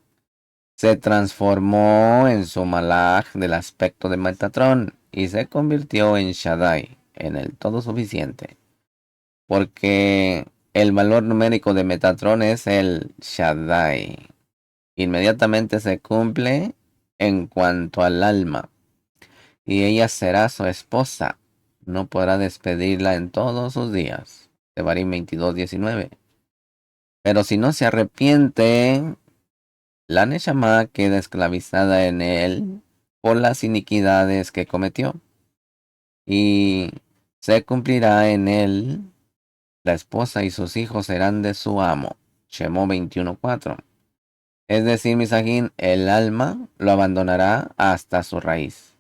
se transformó en su malaj del aspecto de Metatrón y se convirtió en Shaddai, en el todo suficiente. Porque el valor numérico de Metatrón es el Shaddai. Inmediatamente se cumple en cuanto al alma, y ella será su esposa. No podrá despedirla en todos sus días. Devarim 22:19. Pero si no se arrepiente, la Neshama queda esclavizada en él por las iniquidades que cometió. Y se cumplirá en él, la esposa y sus hijos serán de su amo. Shemó 21:4. Es decir, Misajín, el alma lo abandonará hasta su raíz.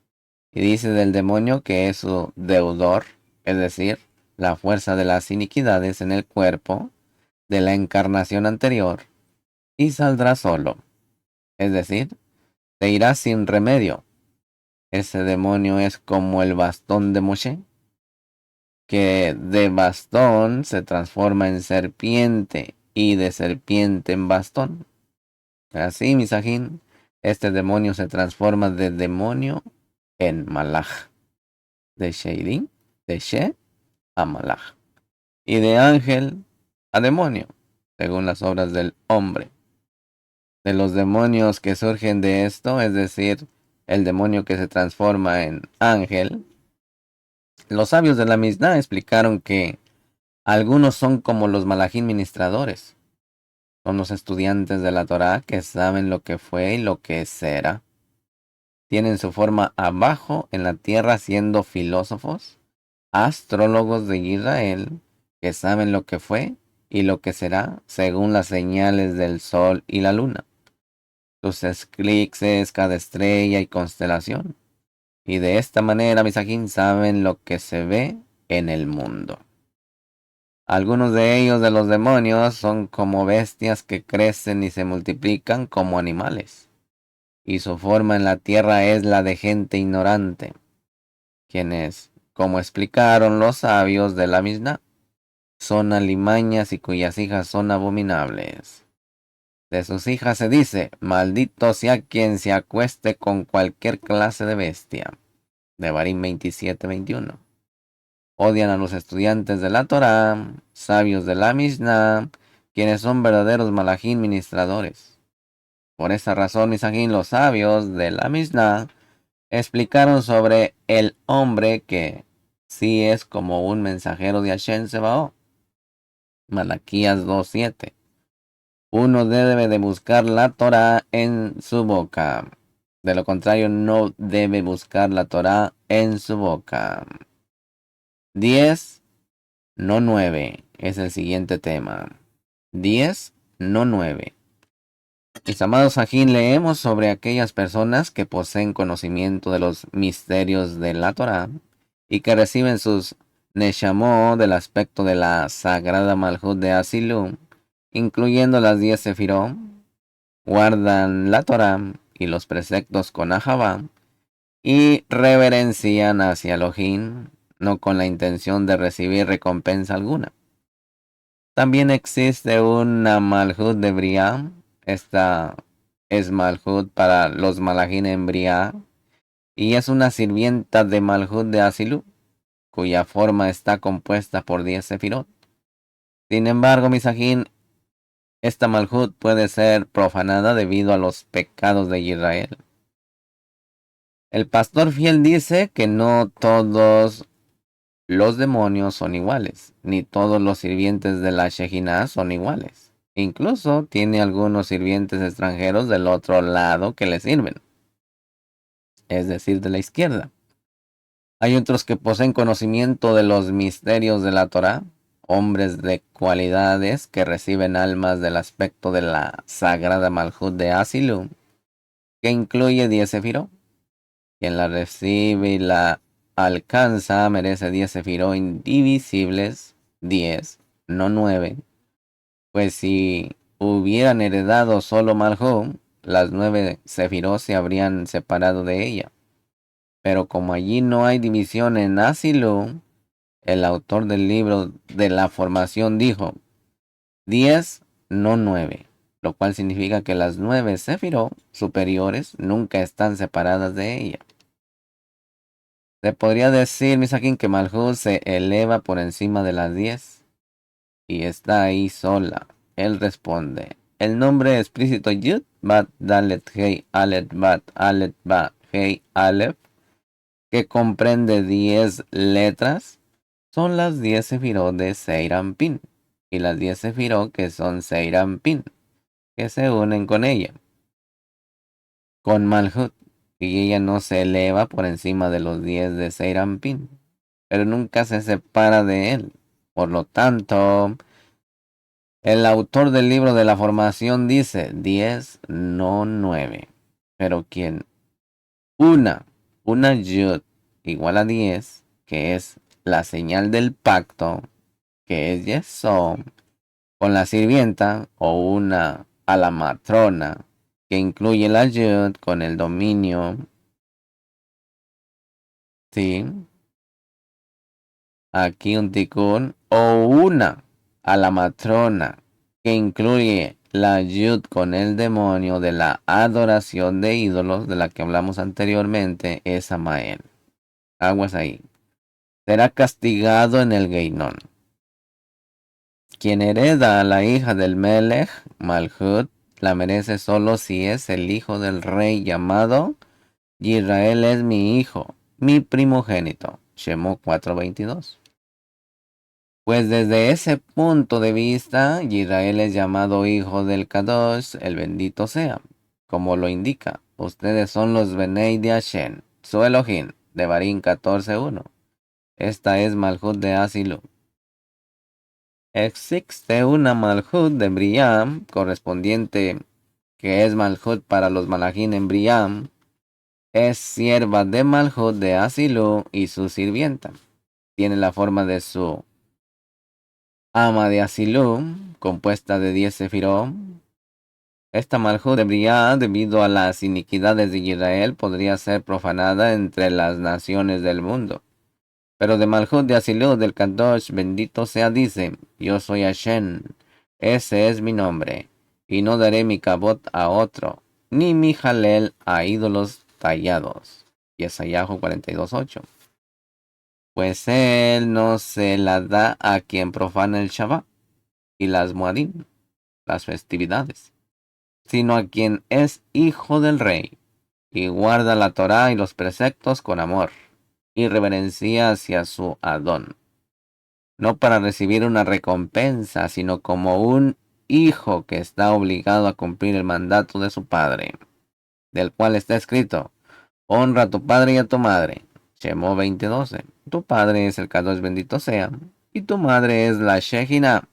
Y dice del demonio que es su deudor, es decir, la fuerza de las iniquidades en el cuerpo de la encarnación anterior, y saldrá solo, es decir, se irá sin remedio. Ese demonio es como el bastón de Moshe, que de bastón se transforma en serpiente y de serpiente en bastón. Así, Misajín, este demonio se transforma de demonio en malaj, de Sheirin, de She a malaj, y de ángel a demonio, según las obras del hombre. De los demonios que surgen de esto, es decir, el demonio que se transforma en ángel, los sabios de la Mishnah explicaron que algunos son como los malajín ministradores, son los estudiantes de la Torá que saben lo que fue y lo que será. Tienen su forma abajo en la tierra siendo filósofos, astrólogos de Israel, que saben lo que fue y lo que será según las señales del sol y la luna, sus eclipses, cada estrella y constelación. Y de esta manera, Misajín, saben lo que se ve en el mundo. Algunos de ellos, de los demonios, son como bestias que crecen y se multiplican como animales, y su forma en la tierra es la de gente ignorante, quienes, como explicaron los sabios de la Mishnah, son alimañas y cuyas hijas son abominables. De sus hijas se dice, maldito sea quien se acueste con cualquier clase de bestia. Devarim 27:21. Odian a los estudiantes de la Torá, sabios de la Mishnah, quienes son verdaderos malajín ministradores. Por esta razón, Misajín, los sabios de la Mishnah explicaron sobre el hombre que sí es como un mensajero de Hashem Sebaot. Malaquías 2:7. Uno debe de buscar la Torá en su boca. De lo contrario, no debe buscar la Torá en su boca. 10, no 9, es el siguiente tema. 10, no 9. Mis amados, aquí leemos sobre aquellas personas que poseen conocimiento de los misterios de la Torá y que reciben sus Neshamó del aspecto de la sagrada Malhut de Asilum, incluyendo las 10 Sefirot, guardan la Torá y los preceptos con Ahavá y reverencian hacia Elohim, no con la intención de recibir recompensa alguna. También existe una Malhut de Briah. Esta es Malhut para los Malachim en Briah, y es una sirvienta de Malhut de Asilu, cuya forma está compuesta por 10 Sefirot. Sin embargo, Misajín, esta Malhut puede ser profanada debido a los pecados de Israel. El pastor fiel dice que no todos los demonios son iguales, ni todos los sirvientes de la Shejinah son iguales. Incluso tiene algunos sirvientes extranjeros del otro lado que le sirven, es decir, de la izquierda. Hay otros que poseen conocimiento de los misterios de la Torá, hombres de cualidades que reciben almas del aspecto de la sagrada Malhut de Asilum, que incluye 10 sefirot. Quien la recibe y la alcanza merece 10 sefirot indivisibles, 10, no 9. Pues si hubieran heredado solo Malhut, las 9 sefirot se habrían separado de ella. Pero como allí no hay división en Asilum, el autor del libro de la formación dijo 10, no 9, lo cual significa que las 9 sefirot superiores nunca están separadas de ella. Se podría decir, Misakin, que Malhut se eleva por encima de las 10 y está ahí sola. Él responde, el nombre explícito Yud, Bat, Dalet, Hei, Alet, Bat, Alet, Ba, Hei, Aleph, que comprende 10 letras, son las 10 sefirot de Seirampin y las 10 sefirot que son Seirampin, que se unen con ella, con Malhut, y ella no se eleva por encima de los 10 de Seirampin, pero nunca se separa de él. Por lo tanto, el autor del libro de la formación dice 10, no 9. Pero quien una yud igual a 10, que es la señal del pacto, que es Yesod, con la sirvienta, o una a la matrona, que incluye la yud con el dominio, ¿sí? Aquí un tikkun, o una a la matrona, que incluye la yud con el demonio de la adoración de ídolos, de la que hablamos anteriormente, es Samael. Aguas ahí. Será castigado en el Geinón. Quien hereda a la hija del Melech, Malhut, la merece solo si es el hijo del rey llamado Israel es mi hijo, mi primogénito. Shemot 4:22. Pues desde ese punto de vista, Israel es llamado hijo del Kadosh, el bendito sea, como lo indica. Ustedes son los Benei de Hashem, su Elohim, de Barín 14:1. Esta es Malhut de Asilu. Existe una Malhut de Briam, correspondiente, que es Malhut para los Malachim en Briam, es sierva de Malhut de Asilu y su sirvienta. Tiene la forma de su ama de Asilu, compuesta de 10 sefirot. Esta Malhut de Briah, debido a las iniquidades de Israel, podría ser profanada entre las naciones del mundo. Pero de Malhut de Asilu del Kadosh, bendito sea, dice, yo soy Hashem, ese es mi nombre, y no daré mi kabot a otro, ni mi halel a ídolos tallados. Yesayahu 42:8. Pues él no se la da a quien profana el Shabbat y las Moadim, las festividades, sino a quien es hijo del rey y guarda la Torá y los preceptos con amor y reverencia hacia su Adón, no para recibir una recompensa, sino como un hijo que está obligado a cumplir el mandato de su padre, del cual está escrito, honra a tu padre y a tu madre. Shemot 20:12. Tu padre es el Kadosh bendito sea, y tu madre es la Shejina.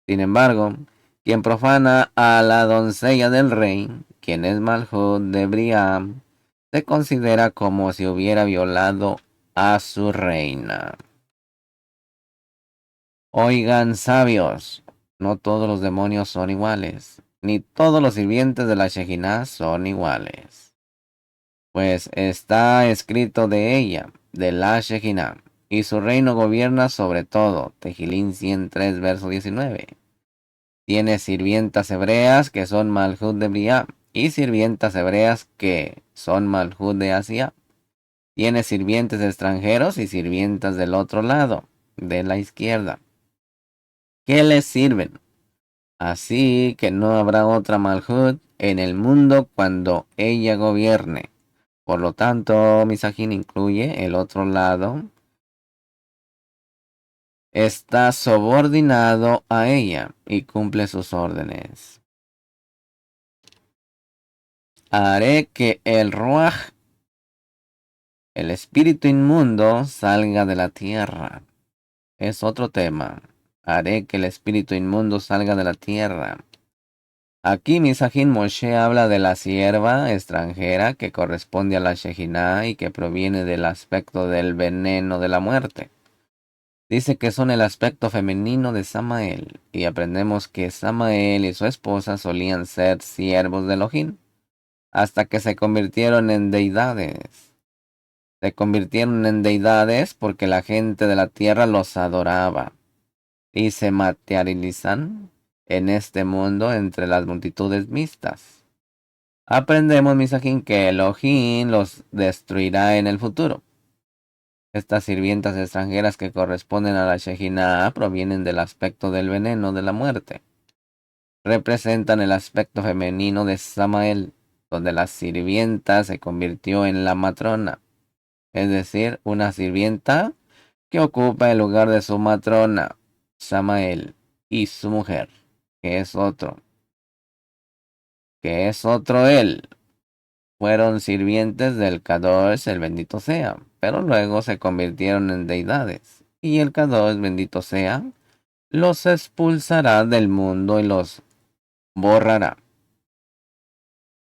Sin embargo, quien profana a la doncella del rey, quien es Malhut de Briam, se considera como si hubiera violado a su reina. Oigan, sabios, no todos los demonios son iguales, ni todos los sirvientes de la Shejina son iguales. Pues está escrito de ella, de la Shejina, y su reino gobierna sobre todo. Tejilín 103, verso 19. Tiene sirvientas hebreas que son Malhut de Briah y sirvientas hebreas que son Malhut de Asia. Tiene sirvientes extranjeros y sirvientas del otro lado, de la izquierda, que les sirven. Así que no habrá otra Malhut en el mundo cuando ella gobierne. Por lo tanto, Misajín incluye el otro lado. Está subordinado a ella y cumple sus órdenes. Haré que el Ruach, el espíritu inmundo, salga de la tierra. Es otro tema. haré que el espíritu inmundo salga de la tierra. Aquí Misajín Moshe habla de la sierva extranjera que corresponde a la Shejinah y que proviene del aspecto del veneno de la muerte. Dice que son el aspecto femenino de Samael, y aprendemos que Samael y su esposa solían ser siervos de Elohim, hasta que se convirtieron en deidades. Se convirtieron en deidades porque la gente de la tierra los adoraba, y se materializan en este mundo entre las multitudes mixtas. Aprendemos, Misajín, que Elohim los destruirá en el futuro. Estas sirvientas extranjeras que corresponden a la Shejinah provienen del aspecto del veneno de la muerte. Representan el aspecto femenino de Samael, donde la sirvienta se convirtió en la matrona, es decir, una sirvienta que ocupa el lugar de su matrona, Samael, y su mujer, que es otro él. Fueron sirvientes del Kadosh, el bendito sea, pero luego se convirtieron en deidades, y el Kadosh, bendito sea, los expulsará del mundo y los borrará.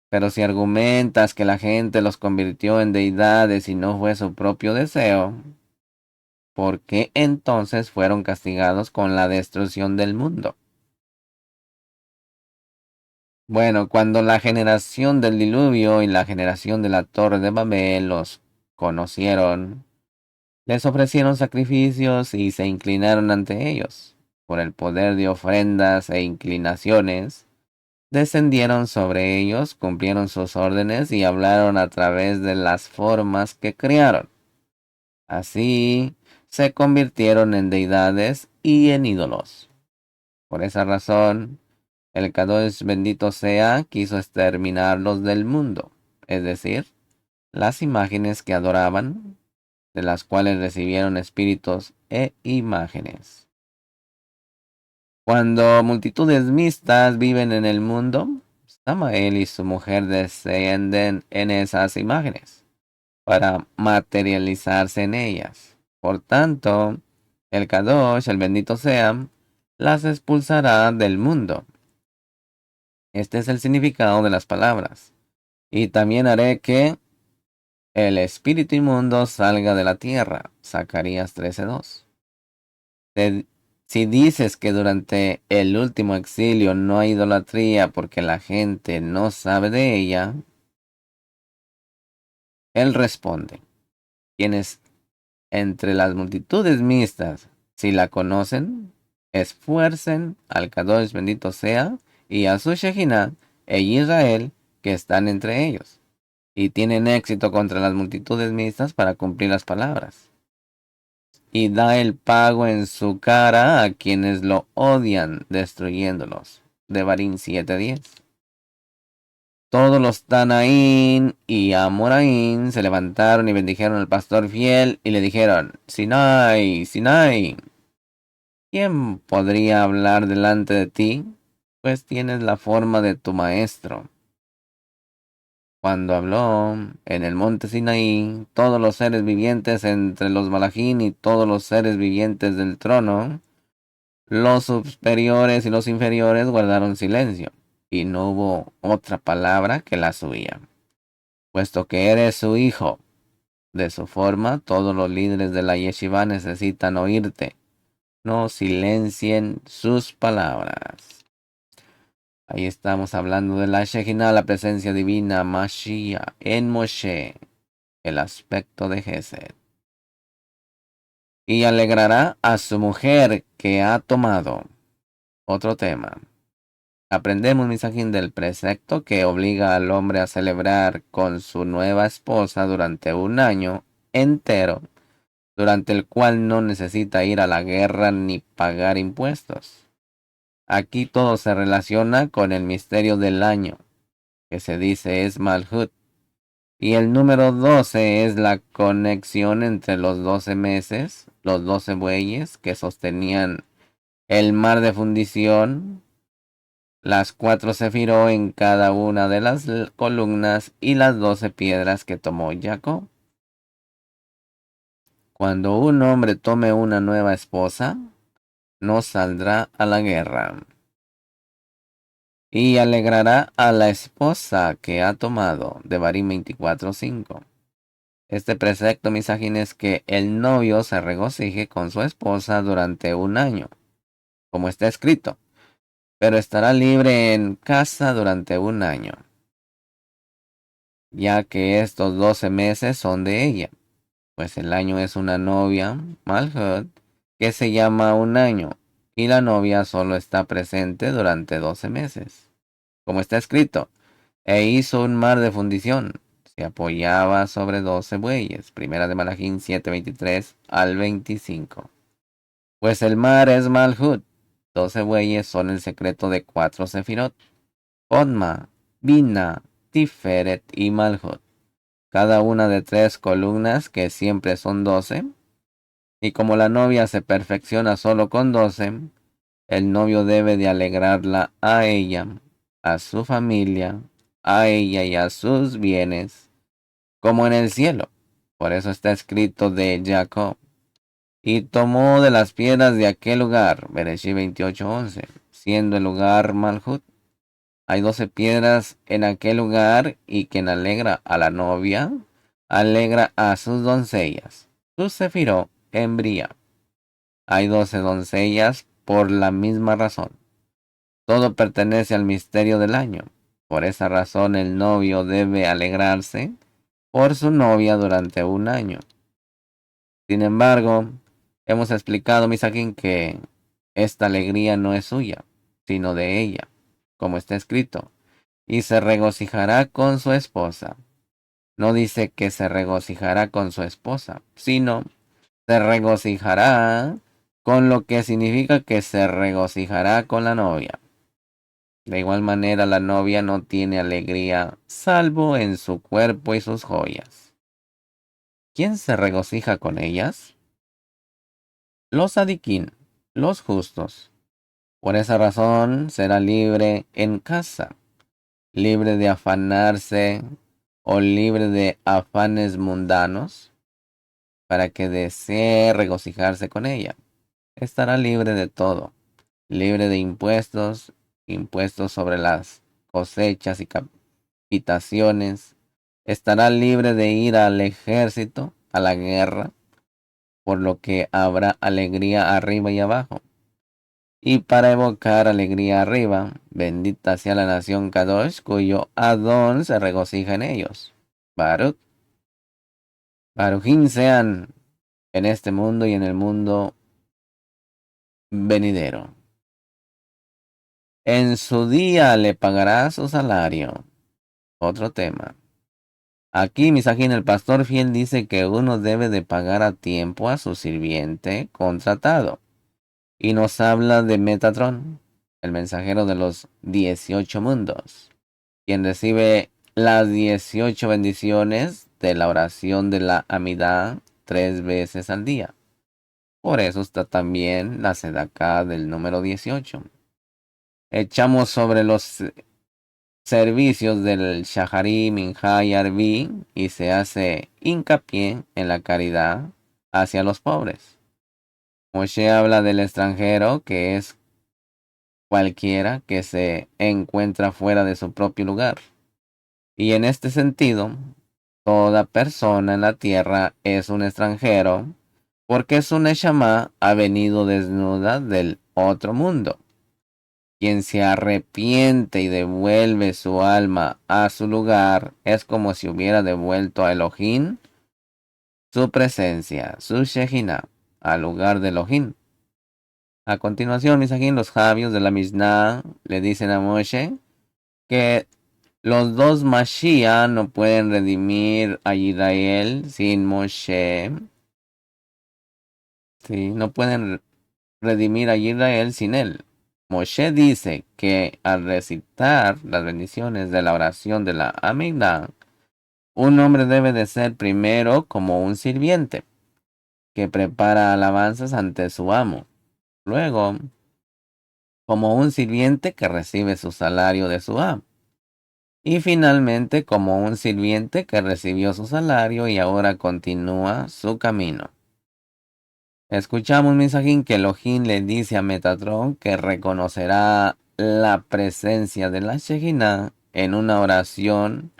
Pero si argumentas que la gente los convirtió en deidades y no fue su propio deseo, ¿por qué entonces fueron castigados con la destrucción del mundo? Bueno, cuando la generación del diluvio y la generación de la torre de Babel los conocieron, les ofrecieron sacrificios y se inclinaron ante ellos. Por el poder de ofrendas e inclinaciones, descendieron sobre ellos, cumplieron sus órdenes y hablaron a través de las formas que crearon. Así se convirtieron en deidades y en ídolos. Por esa razón, el Kadosh bendito sea quiso exterminarlos del mundo, es decir, las imágenes que adoraban, de las cuales recibieron espíritus e imágenes. Cuando multitudes mixtas viven en el mundo, Samael y su mujer descienden en esas imágenes para materializarse en ellas. Por tanto, el Kadosh, el bendito sea, las expulsará del mundo. Este es el significado de las palabras. Y también haré que el espíritu inmundo salga de la tierra. Zacarías 13:2. Si dices que durante el último exilio no hay idolatría porque la gente no sabe de ella, él responde, quienes entre las multitudes mixtas, si la conocen, esfuercen al Kadosh bendito sea y a su Shejinah e Israel que están entre ellos, y tienen éxito contra las multitudes mixtas para cumplir las palabras. Y da el pago en su cara a quienes lo odian, destruyéndolos. Devarim 7:10. Todos los Tanaín y Amoraín se levantaron y bendijeron al pastor fiel y le dijeron, Sinai, Sinai, ¿quién podría hablar delante de ti? Pues tienes la forma de tu maestro. Cuando habló en el monte Sinaí, todos los seres vivientes entre los Malajín y todos los seres vivientes del trono, los superiores y los inferiores guardaron silencio, y no hubo otra palabra que la suya. Puesto que eres su hijo, de su forma, todos los líderes de la yeshiva necesitan oírte. No silencien sus palabras. Ahí estamos hablando de la Shejinah, la presencia divina, Mashiach, en Moshe, el aspecto de Gesed. Y alegrará a su mujer que ha tomado. Otro tema. Aprendemos, Misajín, del precepto que obliga al hombre a celebrar con su nueva esposa durante un año entero, durante el cual no necesita ir a la guerra ni pagar impuestos. Aquí todo se relaciona con el misterio del año, que se dice es Malhut, y el número 12 es la conexión entre los 12 meses, los 12 bueyes que sostenían el mar de fundición, las 4 sefirot en cada una de las columnas y las 12 piedras que tomó Jacob. Cuando un hombre tome una nueva esposa, no saldrá a la guerra. Y alegrará a la esposa que ha tomado. Devarim 24:5. Este precepto, misajín, es que el novio se regocije con su esposa durante un año, como está escrito, pero estará libre en casa durante un año, ya que estos 12 meses son de ella, pues el año es una novia, Malhut, que se llama un año, y la novia solo está presente durante 12 meses, como está escrito, e hizo un mar de fundición. Se apoyaba sobre 12 bueyes. Primera de Malachim 7:23 al 25. Pues el mar es Malhut. 12 bueyes son el secreto de 4 sefirot. Odma, Bina, Tiferet y Malhut. Cada una de 3 columnas que siempre son 12. Y como la novia se perfecciona solo con 12, el novio debe de alegrarla a ella, a su familia, a ella y a sus bienes, como en el cielo. Por eso está escrito de Jacob. Y tomó de las piedras de aquel lugar, Bereshit 28:11, siendo el lugar Malhut. Hay 12 piedras en aquel lugar, y quien alegra a la novia, alegra a sus doncellas. Su sefirot en Bría. Hay 12 doncellas por la misma razón. Todo pertenece al misterio del año. Por esa razón el novio debe alegrarse por su novia durante un año. Sin embargo, hemos explicado, Misakin, que esta alegría no es suya, sino de ella, como está escrito, y se regocijará con su esposa. No dice que se regocijará con su esposa, sino se regocijará, con lo que significa que se regocijará con la novia. De igual manera, la novia no tiene alegría salvo en su cuerpo y sus joyas. ¿Quién se regocija con ellas? Los adiquín, los justos. Por esa razón será libre en casa, libre de afanarse o libre de afanes mundanos, para que desee regocijarse con ella. Estará libre de todo, libre de impuestos, impuestos sobre las cosechas y capitaciones. Estará libre de ir al ejército, a la guerra, por lo que habrá alegría arriba y abajo. Y para evocar alegría arriba, bendita sea la nación Kadosh, cuyo Adón se regocija en ellos. Baruch, Barujín sean en este mundo y en el mundo venidero. En su día le pagará su salario. Otro tema. Aquí, Misajín, el pastor fiel dice que uno debe de pagar a tiempo a su sirviente contratado. Y nos habla de Metatron, el mensajero de los 18 mundos, quien recibe las 18 bendiciones de la oración de la Amidá 3 veces al día. Por eso está también la Sedaká del número 18. Echamos sobre los servicios del Shahari, Minha y Arbi, y se hace hincapié en la caridad hacia los pobres. Moshe habla del extranjero, que es cualquiera que se encuentra fuera de su propio lugar. Y en este sentido, toda persona en la tierra es un extranjero, porque su Neshama ha venido desnuda del otro mundo. Quien se arrepiente y devuelve su alma a su lugar es como si hubiera devuelto a Elohim su presencia, su Shejina, al lugar de Elohim. A continuación, Misajín, los sabios de la Mishnah le dicen a Moshe que los dos Mashiach no pueden redimir a Israel sin Moshe. Sí, no pueden redimir a Israel sin él. Moshe dice que al recitar las bendiciones de la oración de la Amidah, un hombre debe de ser primero como un sirviente que prepara alabanzas ante su amo. Luego, como un sirviente que recibe su salario de su amo. Y finalmente, como un sirviente que recibió su salario y ahora continúa su camino. Escuchamos, Misajín, que Elohim le dice a Metatron que reconocerá la presencia de la Shejinah en una oración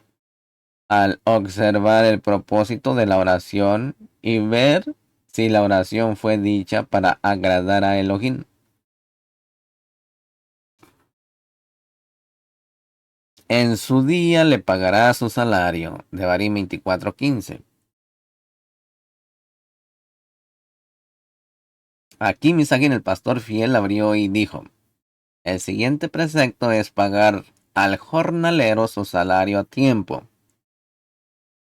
al observar el propósito de la oración y ver si la oración fue dicha para agradar a Elohim. En su día le pagará su salario. Devarim 24:15. Aquí Misajín, el pastor fiel, abrió y dijo: el siguiente precepto es pagar al jornalero su salario a tiempo.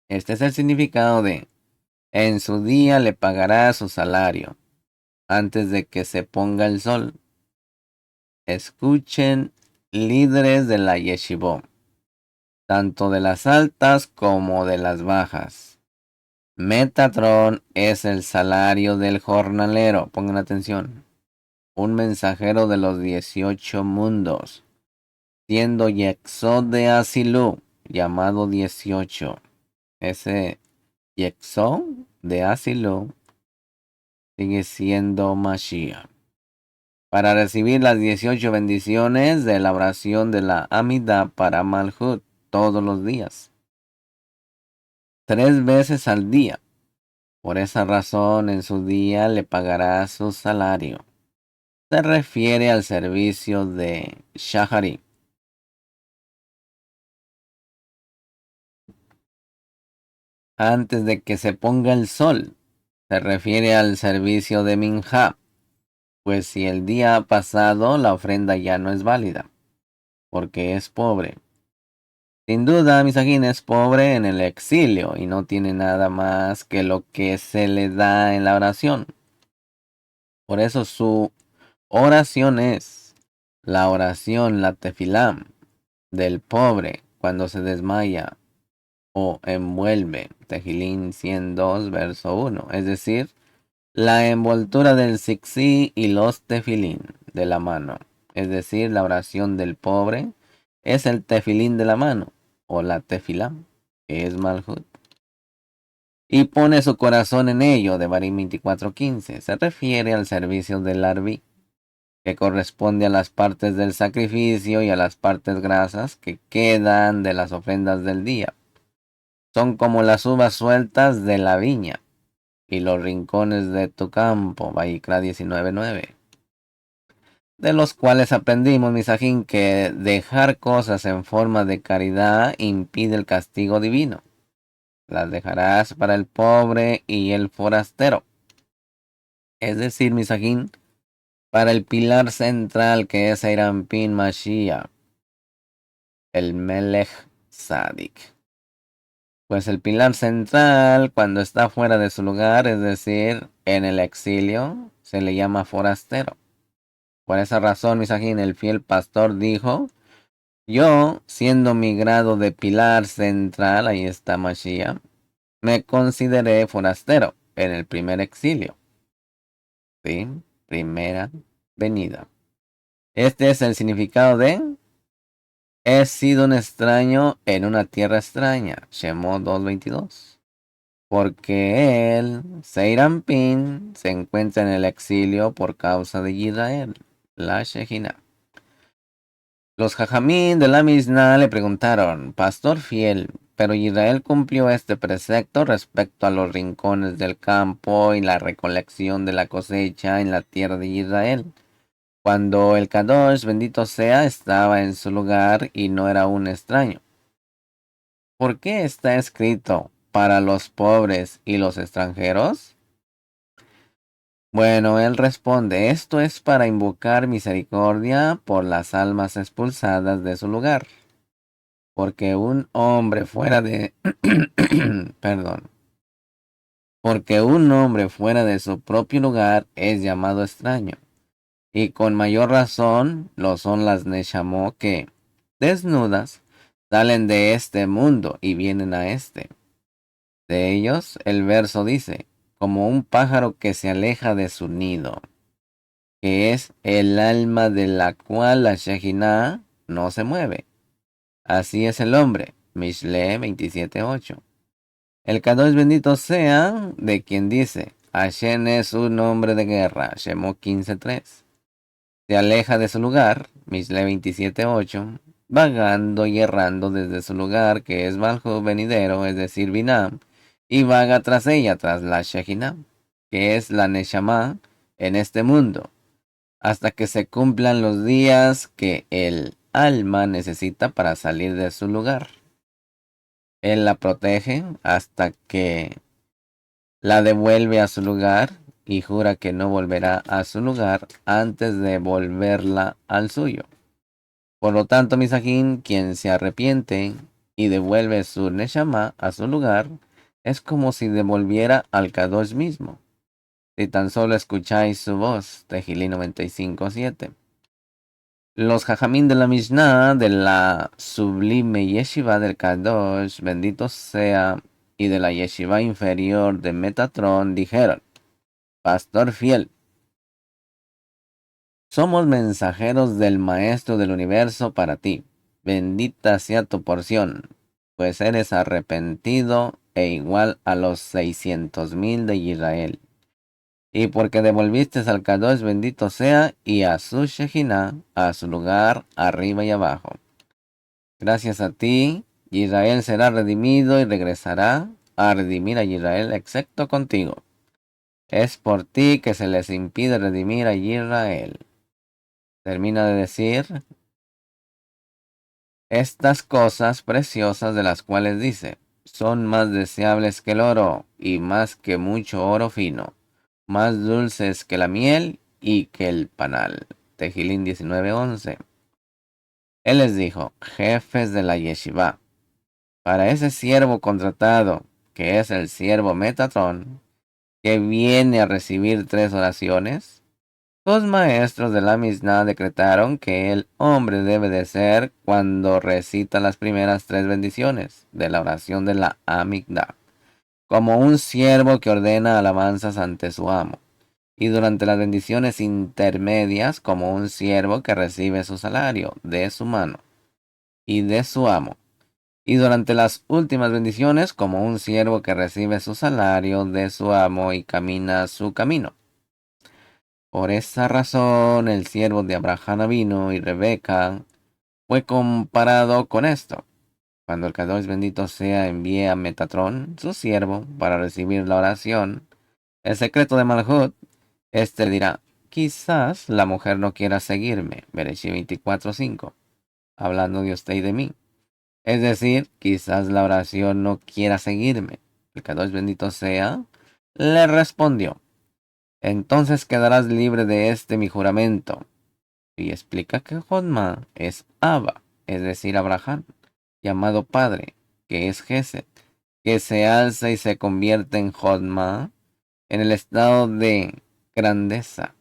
Este es el significado de: en su día le pagará su salario, antes de que se ponga el sol. Escuchen, líderes de la yeshivot, tanto de las altas como de las bajas. Metatron es el salario del jornalero. Pongan atención. Un mensajero de los 18 mundos, siendo Yexod de Asilú, llamado 18. Ese Yexod de Asilú sigue siendo Mashiach. Para recibir las 18 bendiciones de la oración de la Amidah para Malhut todos los días, 3 veces al día. Por esa razón, en su día le pagará su salario. Se refiere al servicio de Shahari. Antes de que se ponga el sol, se refiere al servicio de Minha, pues si el día ha pasado, la ofrenda ya no es válida, porque es pobre. Sin duda, Misajín es pobre en el exilio y no tiene nada más que lo que se le da en la oración. Por eso su oración es la oración, la tefilam, del pobre cuando se desmaya o envuelve. Tejilín 102, verso 1. Es decir, la envoltura del sixí y los tefilín de la mano. Es decir, la oración del pobre es el tefilín de la mano o la tefilá, que es Malhut. Y pone su corazón en ello, de Barim 24:15. Se refiere al servicio del Arbi, que corresponde a las partes del sacrificio y a las partes grasas que quedan de las ofrendas del día. Son como las uvas sueltas de la viña y los rincones de tu campo, Vayikra 19:9. De los cuales aprendimos, Misajín, que dejar cosas en forma de caridad impide el castigo divino. Las dejarás para el pobre y el forastero. Es decir, Misajín, para el pilar central que es Eirampin Mashiach, el Melech Sadik. Pues el pilar central, cuando está fuera de su lugar, es decir, en el exilio, se le llama forastero. Por esa razón, Misajín, el fiel pastor dijo: yo, siendo mi grado de pilar central, ahí está Mashiach, me consideré forastero en el primer exilio. ¿Sí? Primera venida. Este es el significado de: he sido un extraño en una tierra extraña. Shemot 2:22. Porque él, Seirampin, se encuentra en el exilio por causa de Israel, la Shejina. Los jajamín de la Mishnah le preguntaron: pastor fiel, pero Israel cumplió este precepto respecto a los rincones del campo y la recolección de la cosecha en la tierra de Israel, cuando el Kadosh, bendito sea, estaba en su lugar y no era un extraño. ¿Por qué está escrito para los pobres y los extranjeros? Bueno, él responde: esto es para invocar misericordia por las almas expulsadas de su lugar. Porque un hombre fuera de... perdón. Porque un hombre fuera de su propio lugar es llamado extraño. Y con mayor razón lo son las Neshamot que, desnudas, salen de este mundo y vienen a este. De ellos, el verso dice: como un pájaro que se aleja de su nido, que es el alma de la cual la Shejinah no se mueve. Así es el hombre. Mishle 27:8. El Kadosh bendito sea de quien dice: Hashem es un hombre de guerra. Shemot 15:3. Se aleja de su lugar. Mishle 27:8. Vagando y errando desde su lugar, que es Malhut venidero, es decir, Binah, y vaga tras ella, tras la Shekinah, que es la Neshama, en este mundo, hasta que se cumplan los días que el alma necesita para salir de su lugar. Él la protege hasta que la devuelve a su lugar y jura que no volverá a su lugar antes de volverla al suyo. Por lo tanto, Misajín, quien se arrepiente y devuelve su Neshama a su lugar, es como si devolviera al Kadosh mismo. Si tan solo escucháis su voz, Tehilín 95:7. Los Jajamín de la Mishnah, de la sublime Yeshiva del Kadosh, bendito sea, y de la Yeshiva inferior de Metatron, dijeron: Pastor fiel, somos mensajeros del Maestro del Universo para ti. Bendita sea tu porción, pues eres arrepentido e igual a los 600,000 de Israel. Y porque devolviste al Kadosh, bendito sea, y a su Shejinah, a su lugar, arriba y abajo. Gracias a ti, Israel será redimido y regresará a redimir a Israel, excepto contigo. Es por ti que se les impide redimir a Israel. Termina de decir estas cosas preciosas de las cuales dice, son más deseables que el oro y más que mucho oro fino, más dulces que la miel y que el panal. Tehilín 19:11. Él les dijo, jefes de la yeshiva, para ese siervo contratado, que es el siervo Metatron, que viene a recibir 3 oraciones, los maestros de la Mishnah decretaron que el hombre debe de ser cuando recita las primeras 3 bendiciones de la oración de la Amigdá, como un siervo que ordena alabanzas ante su amo, y durante las bendiciones intermedias como un siervo que recibe su salario de su mano y de su amo, y durante las últimas bendiciones como un siervo que recibe su salario de su amo y camina su camino. Por esa razón, el siervo de Abraham Avino y Rebeca fue comparado con esto. Cuando el Kadosh bendito sea envíe a Metatrón, su siervo, para recibir la oración, el secreto de Malhut, este dirá, quizás la mujer no quiera seguirme, Bereshit 24:5, hablando de usted y de mí. Es decir, quizás la oración no quiera seguirme. El Kadosh bendito sea, le respondió, entonces quedarás libre de este mi juramento. Y explica que Jodma es Abba, es decir, Abraham, llamado padre, que es Gesed, que se alza y se convierte en Jodma, en el estado de grandeza,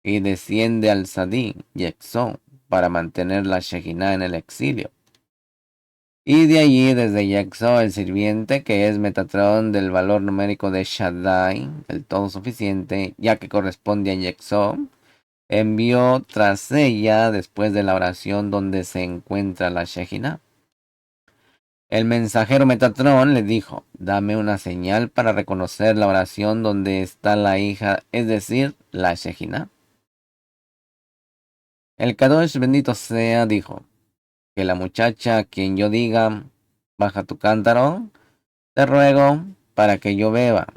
y desciende al Sadí y Exón para mantener la Shekinah en el exilio. Y de allí, desde Yexo, el sirviente, que es Metatron del valor numérico de Shaddai, el todo suficiente, ya que corresponde a Yexo, envió tras ella después de la oración donde se encuentra la Shekinah. El mensajero Metatron le dijo, dame una señal para reconocer la oración donde está la hija, es decir, la Shekinah. El Kadosh bendito sea dijo, que la muchacha a quien yo diga, baja tu cántaro, te ruego para que yo beba,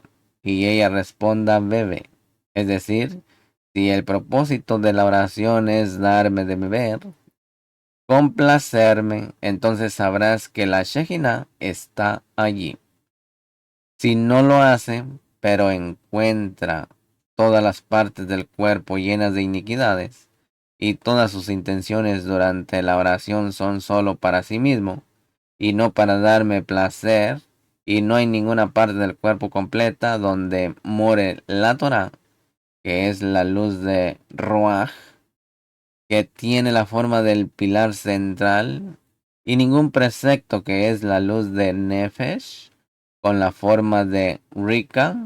y ella responda, bebe. Es decir, si el propósito de la oración es darme de beber, complacerme, entonces sabrás que la Shekinah está allí. Si no lo hace, pero encuentra todas las partes del cuerpo llenas de iniquidades, y todas sus intenciones durante la oración son solo para sí mismo, y no para darme placer, y no hay ninguna parte del cuerpo completa donde more la Torah, que es la luz de Ruach, que tiene la forma del pilar central, y ningún precepto que es la luz de Nefesh, con la forma de Rika,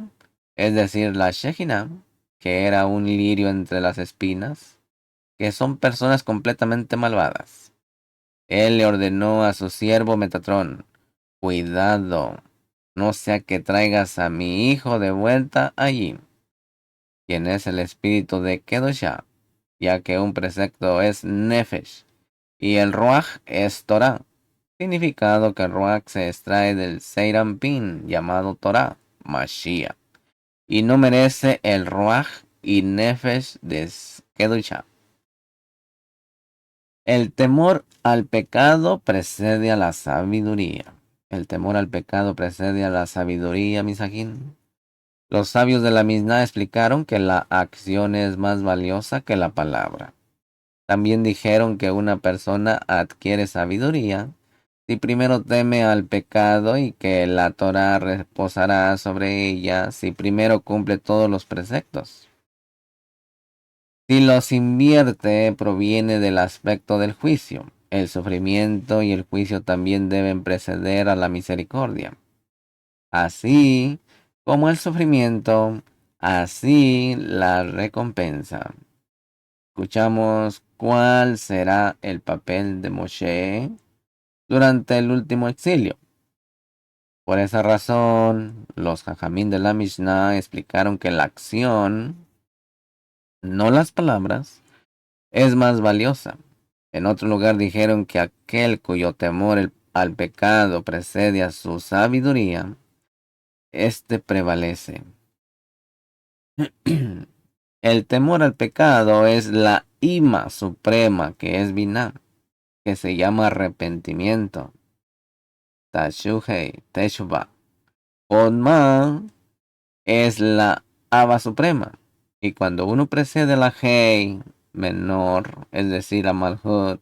es decir, la Shekinah, que era un lirio entre las espinas, que son personas completamente malvadas. Él le ordenó a su siervo Metatrón, cuidado, no sea que traigas a mi hijo de vuelta allí, quien es el espíritu de Kedusha, ya que un precepto es Nefesh y el Ruach es Torah, significado que el Ruach se extrae del Seirampin llamado Torah, Mashiach, y no merece el Ruach y Nefesh de Kedusha. El temor al pecado precede a la sabiduría. El temor al pecado precede a la sabiduría, Misajín. Los sabios de la Mishnah explicaron que la acción es más valiosa que la palabra. También dijeron que una persona adquiere sabiduría si primero teme al pecado y que la Torah reposará sobre ella si primero cumple todos los preceptos. Si los invierte, proviene del aspecto del juicio. El sufrimiento y el juicio también deben preceder a la misericordia. Así como el sufrimiento, así la recompensa. Escuchamos cuál será el papel de Moshe durante el último exilio. Por esa razón, los Jajamín de la Mishnah explicaron que la acción, no las palabras, es más valiosa. En otro lugar dijeron que aquel cuyo temor al pecado precede a su sabiduría, éste prevalece. El temor al pecado es la ima suprema que es Binah, que se llama arrepentimiento. Tashuhei, Teshuvah. Odma es la Aba suprema. Y cuando uno precede a la Hei menor, es decir, a Malhut,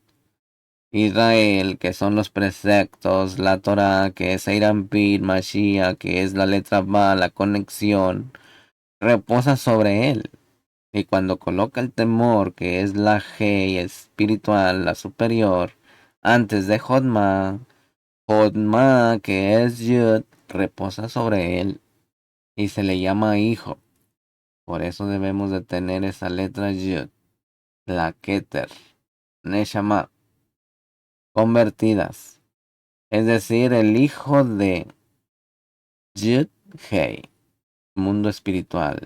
Israel, que son los preceptos, la Torah, que es Eirampir, Mashiach, que es la letra Ba, la conexión, reposa sobre él. Y cuando coloca el temor, que es la Hei espiritual, la superior, antes de Jodma, que es Yud, reposa sobre él y se le llama hijo. Por eso debemos de tener esa letra Yud, la Keter, Neshama, convertidas. Es decir, el hijo de Yud Hei, mundo espiritual.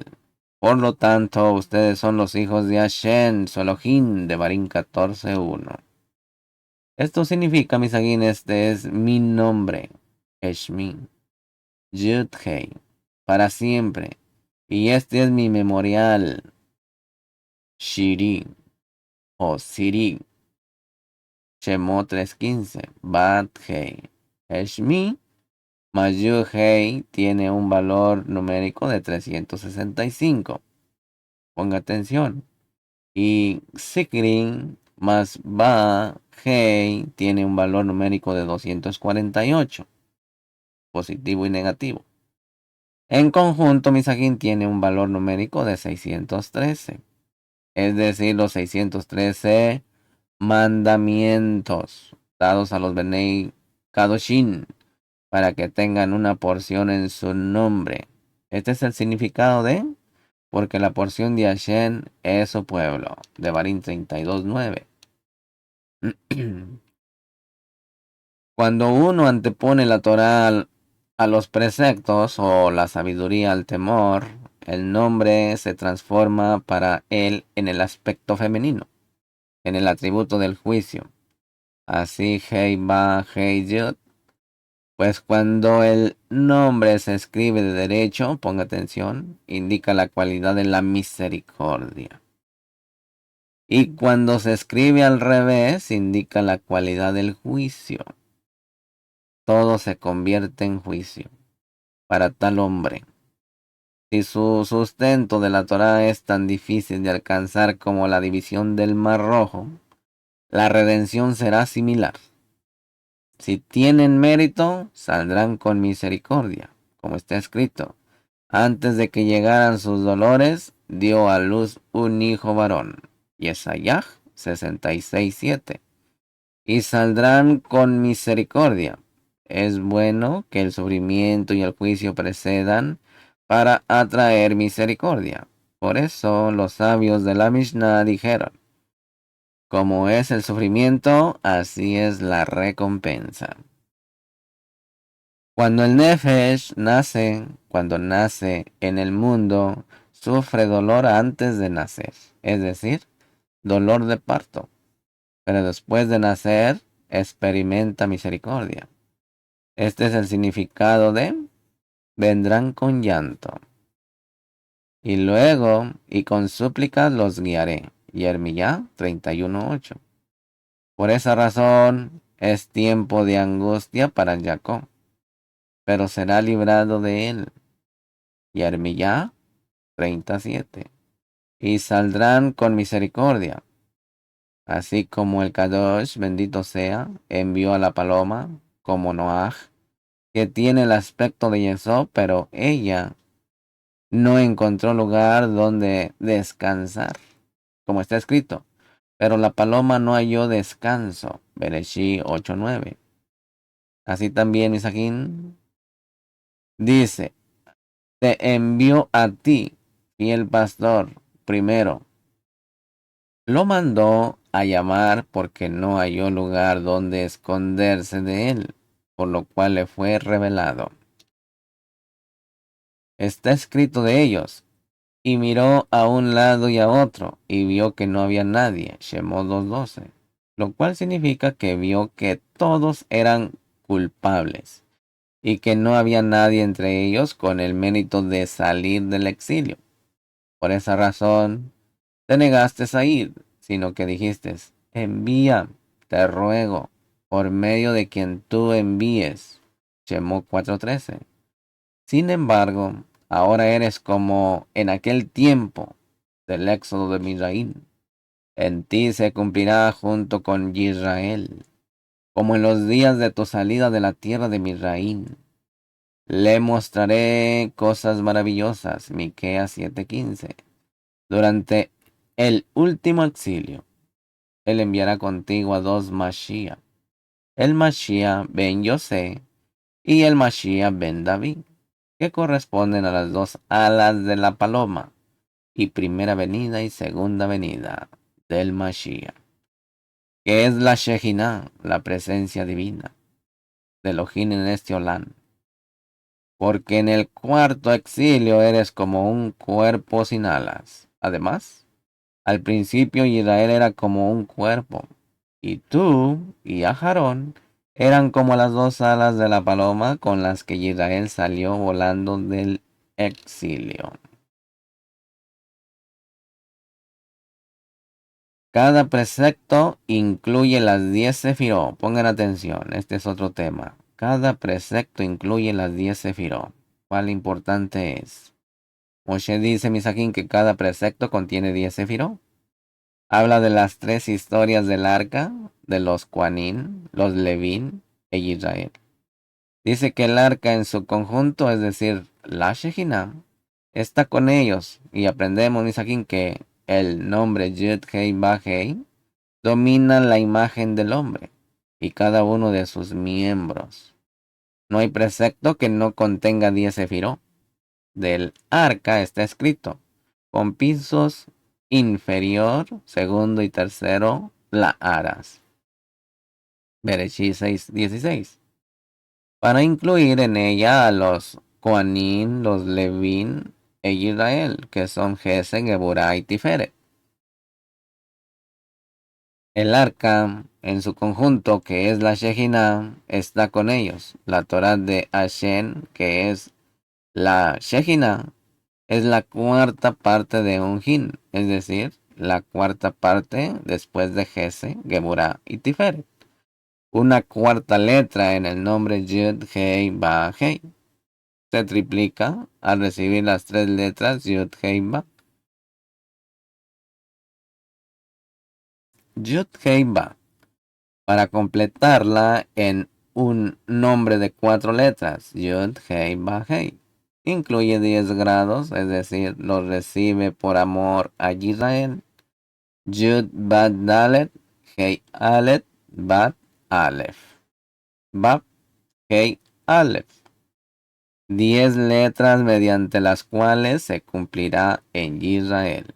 Por lo tanto, ustedes son los hijos de Hashem, su Elohim, de Barín 14:1. Esto significa, Misagín, este es mi nombre, Eshmi, Yud Hei, para siempre. Y este es mi memorial, Shiri, o Siri, Shemot 3:15, Bat Hei. Eshmi más Yud Hei tiene un valor numérico de 365. Ponga atención. Y Sikrin más Ba Hei tiene un valor numérico de 248. Positivo y negativo. En conjunto, Misajín tiene un valor numérico de 613. Es decir, los 613 mandamientos dados a los Benei Kadoshin para que tengan una porción en su nombre. Este es el significado de, porque la porción de Hashem es su pueblo, de Barín 32:9. Cuando uno antepone la Torah a los preceptos o la sabiduría al temor, el nombre se transforma para él en el aspecto femenino, en el atributo del juicio. Así, Hei Ba Hei Yud. Pues cuando el nombre se escribe de derecho, ponga atención, indica la cualidad de la misericordia. Y cuando se escribe al revés, indica la cualidad del juicio. Todo se convierte en juicio para tal hombre. Si su sustento de la Torah es tan difícil de alcanzar como la división del Mar Rojo, la redención será similar. Si tienen mérito, saldrán con misericordia, como está escrito. Antes de que llegaran sus dolores, dio a luz un hijo varón. Yesayah 66:7. Y saldrán con misericordia. Es bueno que el sufrimiento y el juicio precedan para atraer misericordia. Por eso los sabios de la Mishnah dijeron, como es el sufrimiento, así es la recompensa. Cuando el Nefesh nace, cuando nace en el mundo, sufre dolor antes de nacer, es decir, dolor de parto, pero después de nacer experimenta misericordia. Este es el significado de vendrán con llanto. Y luego, y con súplicas los guiaré. Yermiyá 31:8. Por esa razón es tiempo de angustia para Jacob, pero será librado de él. Yermiyá 37. Y saldrán con misericordia, así como el Kadosh, bendito sea, envió a la paloma, como Noaj, que tiene el aspecto de Yesod, pero ella no encontró lugar donde descansar, como está escrito. Pero la paloma no halló descanso. Bereshí 8:9. Así también Misajín dice, te envió a ti, fiel pastor, primero. Lo mandó a llamar porque no halló lugar donde esconderse de él, por lo cual le fue revelado. Está escrito de ellos. Y miró a un lado y a otro, y vio que no había nadie. Shemot 2:12. Lo cual significa que vio que todos eran culpables, y que no había nadie entre ellos con el mérito de salir del exilio. Por esa razón, te negaste a ir, sino que dijiste, envía, te ruego, por medio de quien tú envíes. Shemot 4:13. Sin embargo, ahora eres como en aquel tiempo del éxodo de Misraín. En ti se cumplirá junto con Israel, como en los días de tu salida de la tierra de Misraín. Le mostraré cosas maravillosas. Miqueas 7:15. Durante el último exilio, él enviará contigo a dos Mashiach, el Mashiach ben Yosé y el Mashiach ben David, que corresponden a las dos alas de la paloma, y primera venida y segunda venida del Mashiach, que es la Shejinah, la presencia divina de Elohim en este Olán. Porque en el cuarto exilio eres como un cuerpo sin alas. Además, al principio Israel era como un cuerpo, y tú y Aharón eran como las dos alas de la paloma con las que Israel salió volando del exilio. Cada precepto incluye las 10 sefirot. Pongan atención, este es otro tema. Cada precepto incluye las 10 sefirot. ¿Cuál importante es? Moshe dice, Misajín, que cada precepto contiene 10 sefirot. Habla de las tres historias del arca, de los Cuanín, los Levín e Israel. Dice que el arca en su conjunto, es decir, la Shejinah, está con ellos. Y aprendemos, Misajín, que el nombre Yud Hei Ba Hei domina la imagen del hombre y cada uno de sus miembros. No hay precepto que no contenga 10 sefirot. Del arca está escrito, con pisos inferior, segundo y tercero, la aras. Bereshí 6:16. Para incluir en ella a los Coanín, los Levín e Israel, que son Gesed, Geburah y Tiferet. El arca, en su conjunto, que es la Shejinah, está con ellos. La Torah de Hashem, que es la Shejinah, es la cuarta parte de un hin, es decir, la cuarta parte después de Gesed, Geburah y Tiferet. Una cuarta letra en el nombre Yud, Hei, Ba, Hei. Se triplica al recibir las tres letras Yud, Hei, Ba. Yud, Hei, Ba. Para completarla en un nombre de cuatro letras, Yud, Hei, Ba, Hei. Incluye 10 grados, es decir, lo recibe por amor a Israel. Yud, Bat, Dalet, Hei, Aleph, Bat, Aleph. Bab, Hei, Aleph. 10 letras mediante las cuales se cumplirá en Israel.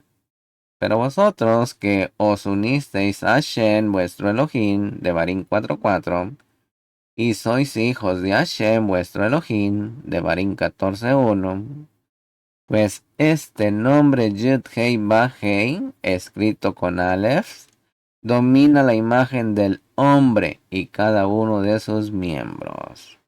Pero vosotros que os unisteis a Shen, vuestro Elohim, de Barín 4:4, y sois hijos de Hashem, vuestro Elohim, de Barín 14:1, pues este nombre Yud-Hei Ba-Hei, escrito con Aleph, domina la imagen del hombre y cada uno de sus miembros.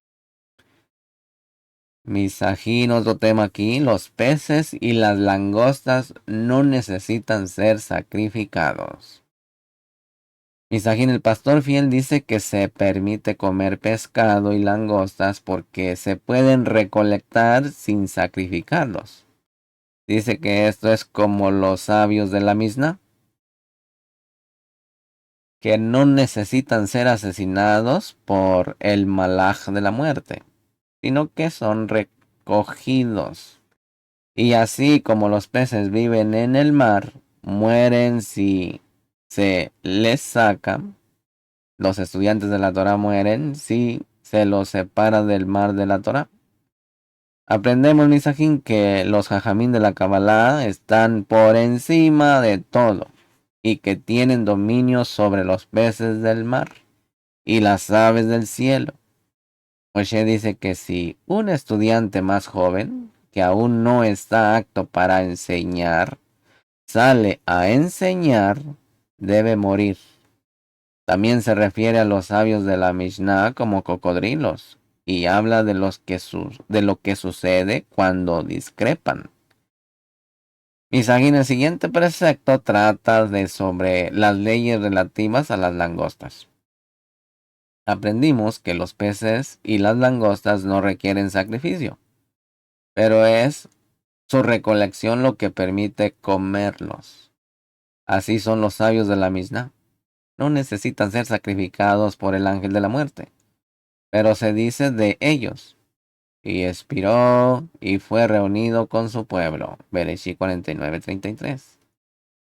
Misajín, otro tema aquí, los peces y las langostas no necesitan ser sacrificados. Misajín, el pastor fiel, dice que se permite comer pescado y langostas porque se pueden recolectar sin sacrificarlos. Dice que esto es como los sabios de la Misna, que no necesitan ser asesinados por el malaj de la muerte, sino que son recogidos. Y así como los peces viven en el mar, mueren si se les saca. Los estudiantes de la Torah mueren si se los separa del mar de la Torah. Aprendemos, Misajín, que los jajamín de la Kabbalah están por encima de todo y que tienen dominio sobre los peces del mar y las aves del cielo. Moshe dice que si un estudiante más joven, que aún no está apto para enseñar, sale a enseñar, debe morir. También se refiere a los sabios de la Mishnah como cocodrilos y habla de lo que sucede cuando discrepan. Misajín, el siguiente precepto trata sobre las leyes relativas a las langostas. Aprendimos que los peces y las langostas no requieren sacrificio, pero es su recolección lo que permite comerlos. Así son los sabios de la Mishnah. No necesitan ser sacrificados por el ángel de la muerte, pero se dice de ellos, y expiró y fue reunido con su pueblo. Bereshit 49:33.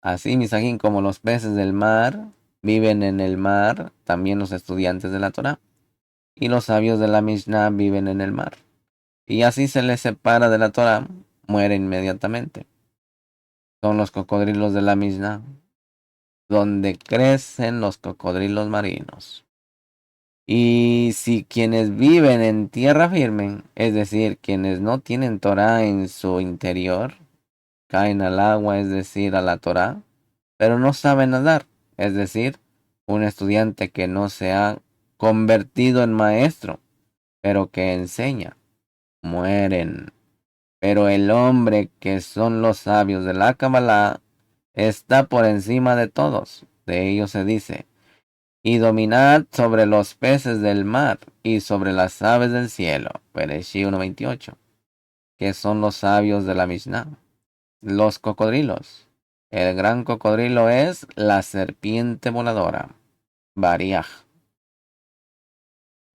Así, Misajín, como los peces del mar viven en el mar, también los estudiantes de la Torah y los sabios de la Mishnah viven en el mar. Y así se les separa de la Torah, muere inmediatamente. Son los cocodrilos de la Mishnah, donde crecen los cocodrilos marinos. Y si quienes viven en tierra firme, es decir, quienes no tienen Torah en su interior, caen al agua, es decir, a la Torah, pero no saben nadar, es decir, un estudiante que no se ha convertido en maestro, pero que enseña, mueren. Pero el hombre que son los sabios de la Kabbalah está por encima de todos. De ellos se dice, y dominad sobre los peces del mar y sobre las aves del cielo. Bereshit 1:28. Que son los sabios de la Mishnah. Los cocodrilos. El gran cocodrilo es la serpiente voladora. Bariaj.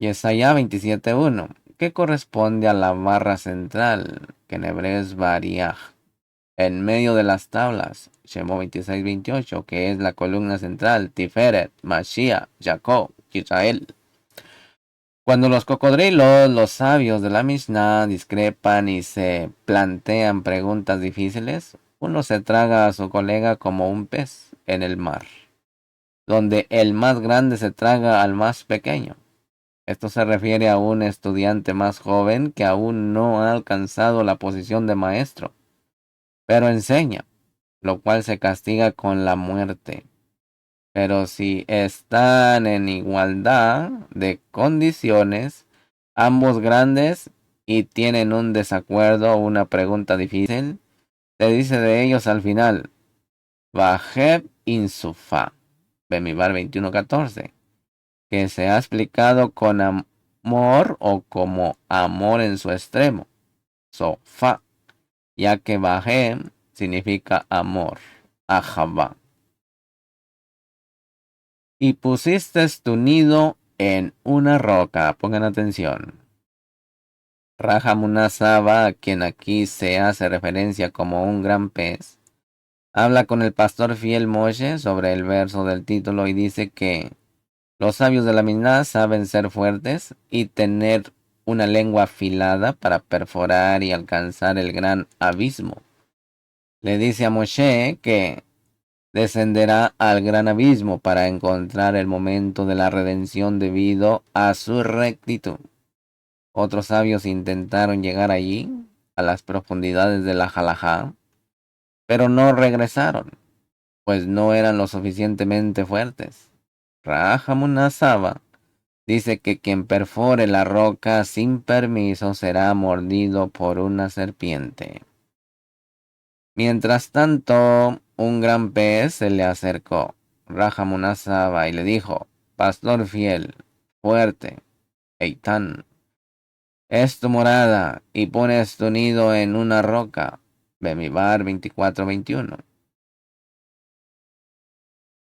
Yesaya 27:1. Que corresponde a la barra central, que en hebreo es Bariaj. En medio de las tablas, Shemot 26:28, que es la columna central, Tiferet, Mashiach, Jacob, Israel. Cuando los cocodrilos, los sabios de la Mishnah, discrepan y se plantean preguntas difíciles, uno se traga a su colega como un pez en el mar, donde el más grande se traga al más pequeño. Esto se refiere a un estudiante más joven que aún no ha alcanzado la posición de maestro, pero enseña, lo cual se castiga con la muerte. Pero si están en igualdad de condiciones, ambos grandes, y tienen un desacuerdo o una pregunta difícil, se dice de ellos al final, Bajeb Insufa, Bemibar 21:14, que se ha explicado con amor o como amor en su extremo, Sofa, ya que Bajeb significa amor, Ahabá. Y pusiste tu nido en una roca. Pongan atención. Rajamunasaba, a quien aquí se hace referencia como un gran pez, habla con el pastor fiel Moshe sobre el verso del título y dice que los sabios de la Mishnah saben ser fuertes y tener una lengua afilada para perforar y alcanzar el gran abismo. Le dice a Moshe que descenderá al gran abismo para encontrar el momento de la redención debido a su rectitud. Otros sabios intentaron llegar allí, a las profundidades de la Jalajá, pero no regresaron, pues no eran lo suficientemente fuertes. Rajamunasaba dice que quien perfore la roca sin permiso será mordido por una serpiente. Mientras tanto, un gran pez se le acercó, Rajamunasaba, y le dijo: Pastor fiel, fuerte, Eitan, es tu morada y pones tu nido en una roca. Bemibar 24:21.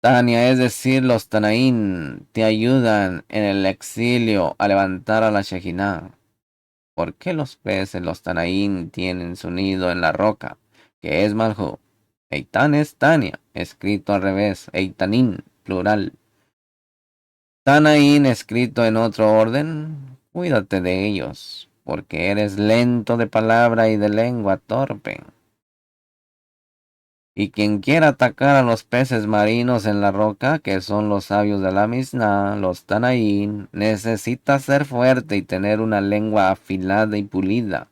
Tania, es decir, los Tanaín, te ayudan en el exilio a levantar a la Shejinah. ¿Por qué los peces, los Tanaín, tienen su nido en la roca, que es Malhu? Eitan es Tania, escrito al revés, Eitanín, plural. Tanaín, escrito en otro orden, cuídate de ellos, porque eres lento de palabra y de lengua torpe. Y quien quiera atacar a los peces marinos en la roca, que son los sabios de la Mishnah, los Tanaín, necesita ser fuerte y tener una lengua afilada y pulida,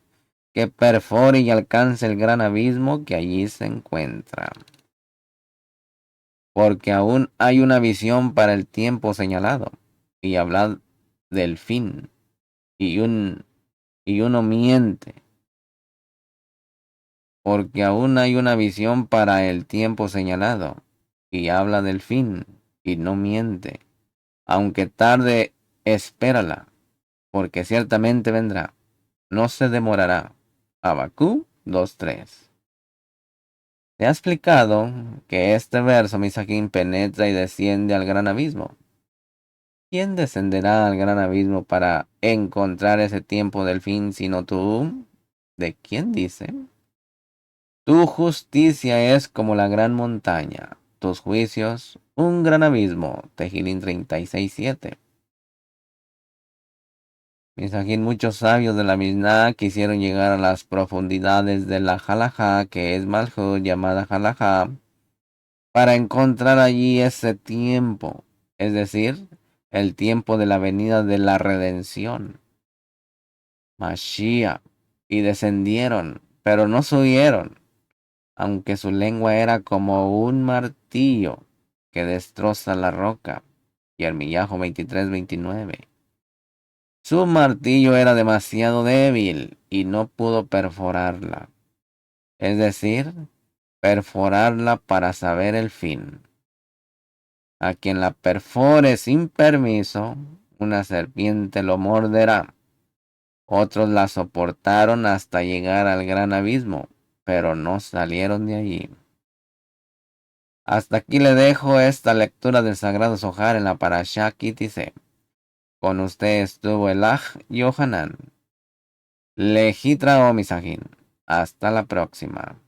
que perfore y alcance el gran abismo que allí se encuentra. Porque aún hay una visión para el tiempo señalado, y hablad del fin, y uno miente, porque aún hay una visión para el tiempo señalado, y habla del fin, y no miente. Aunque tarde, espérala, porque ciertamente vendrá, no se demorará. Habacú 2:3. Te ha explicado que este verso, Misaquín, penetra y desciende al gran abismo. ¿Quién descenderá al gran abismo para encontrar ese tiempo del fin sino tú? ¿De quién dice? Tu justicia es como la gran montaña, tus juicios un gran abismo. Tejilín 36:7. Misajín, muchos sabios de la Mishnah quisieron llegar a las profundidades de la Halajá, que es Malhut, llamada Halajá, para encontrar allí ese tiempo, es decir, el tiempo de la venida de la redención, Mashiach, y descendieron, pero no subieron, aunque su lengua era como un martillo que destroza la roca. Yermiyahu 23:29. Su martillo era demasiado débil y no pudo perforarla, es decir, perforarla para saber el fin. A quien la perfore sin permiso, una serpiente lo morderá. Otros la soportaron hasta llegar al gran abismo, pero no salieron de allí. Hasta aquí le dejo esta lectura del Sagrado Zohar en la Parashá Kitise. Con usted estuvo el Aj Yohanan. Lejitra o Misajín. Hasta la próxima.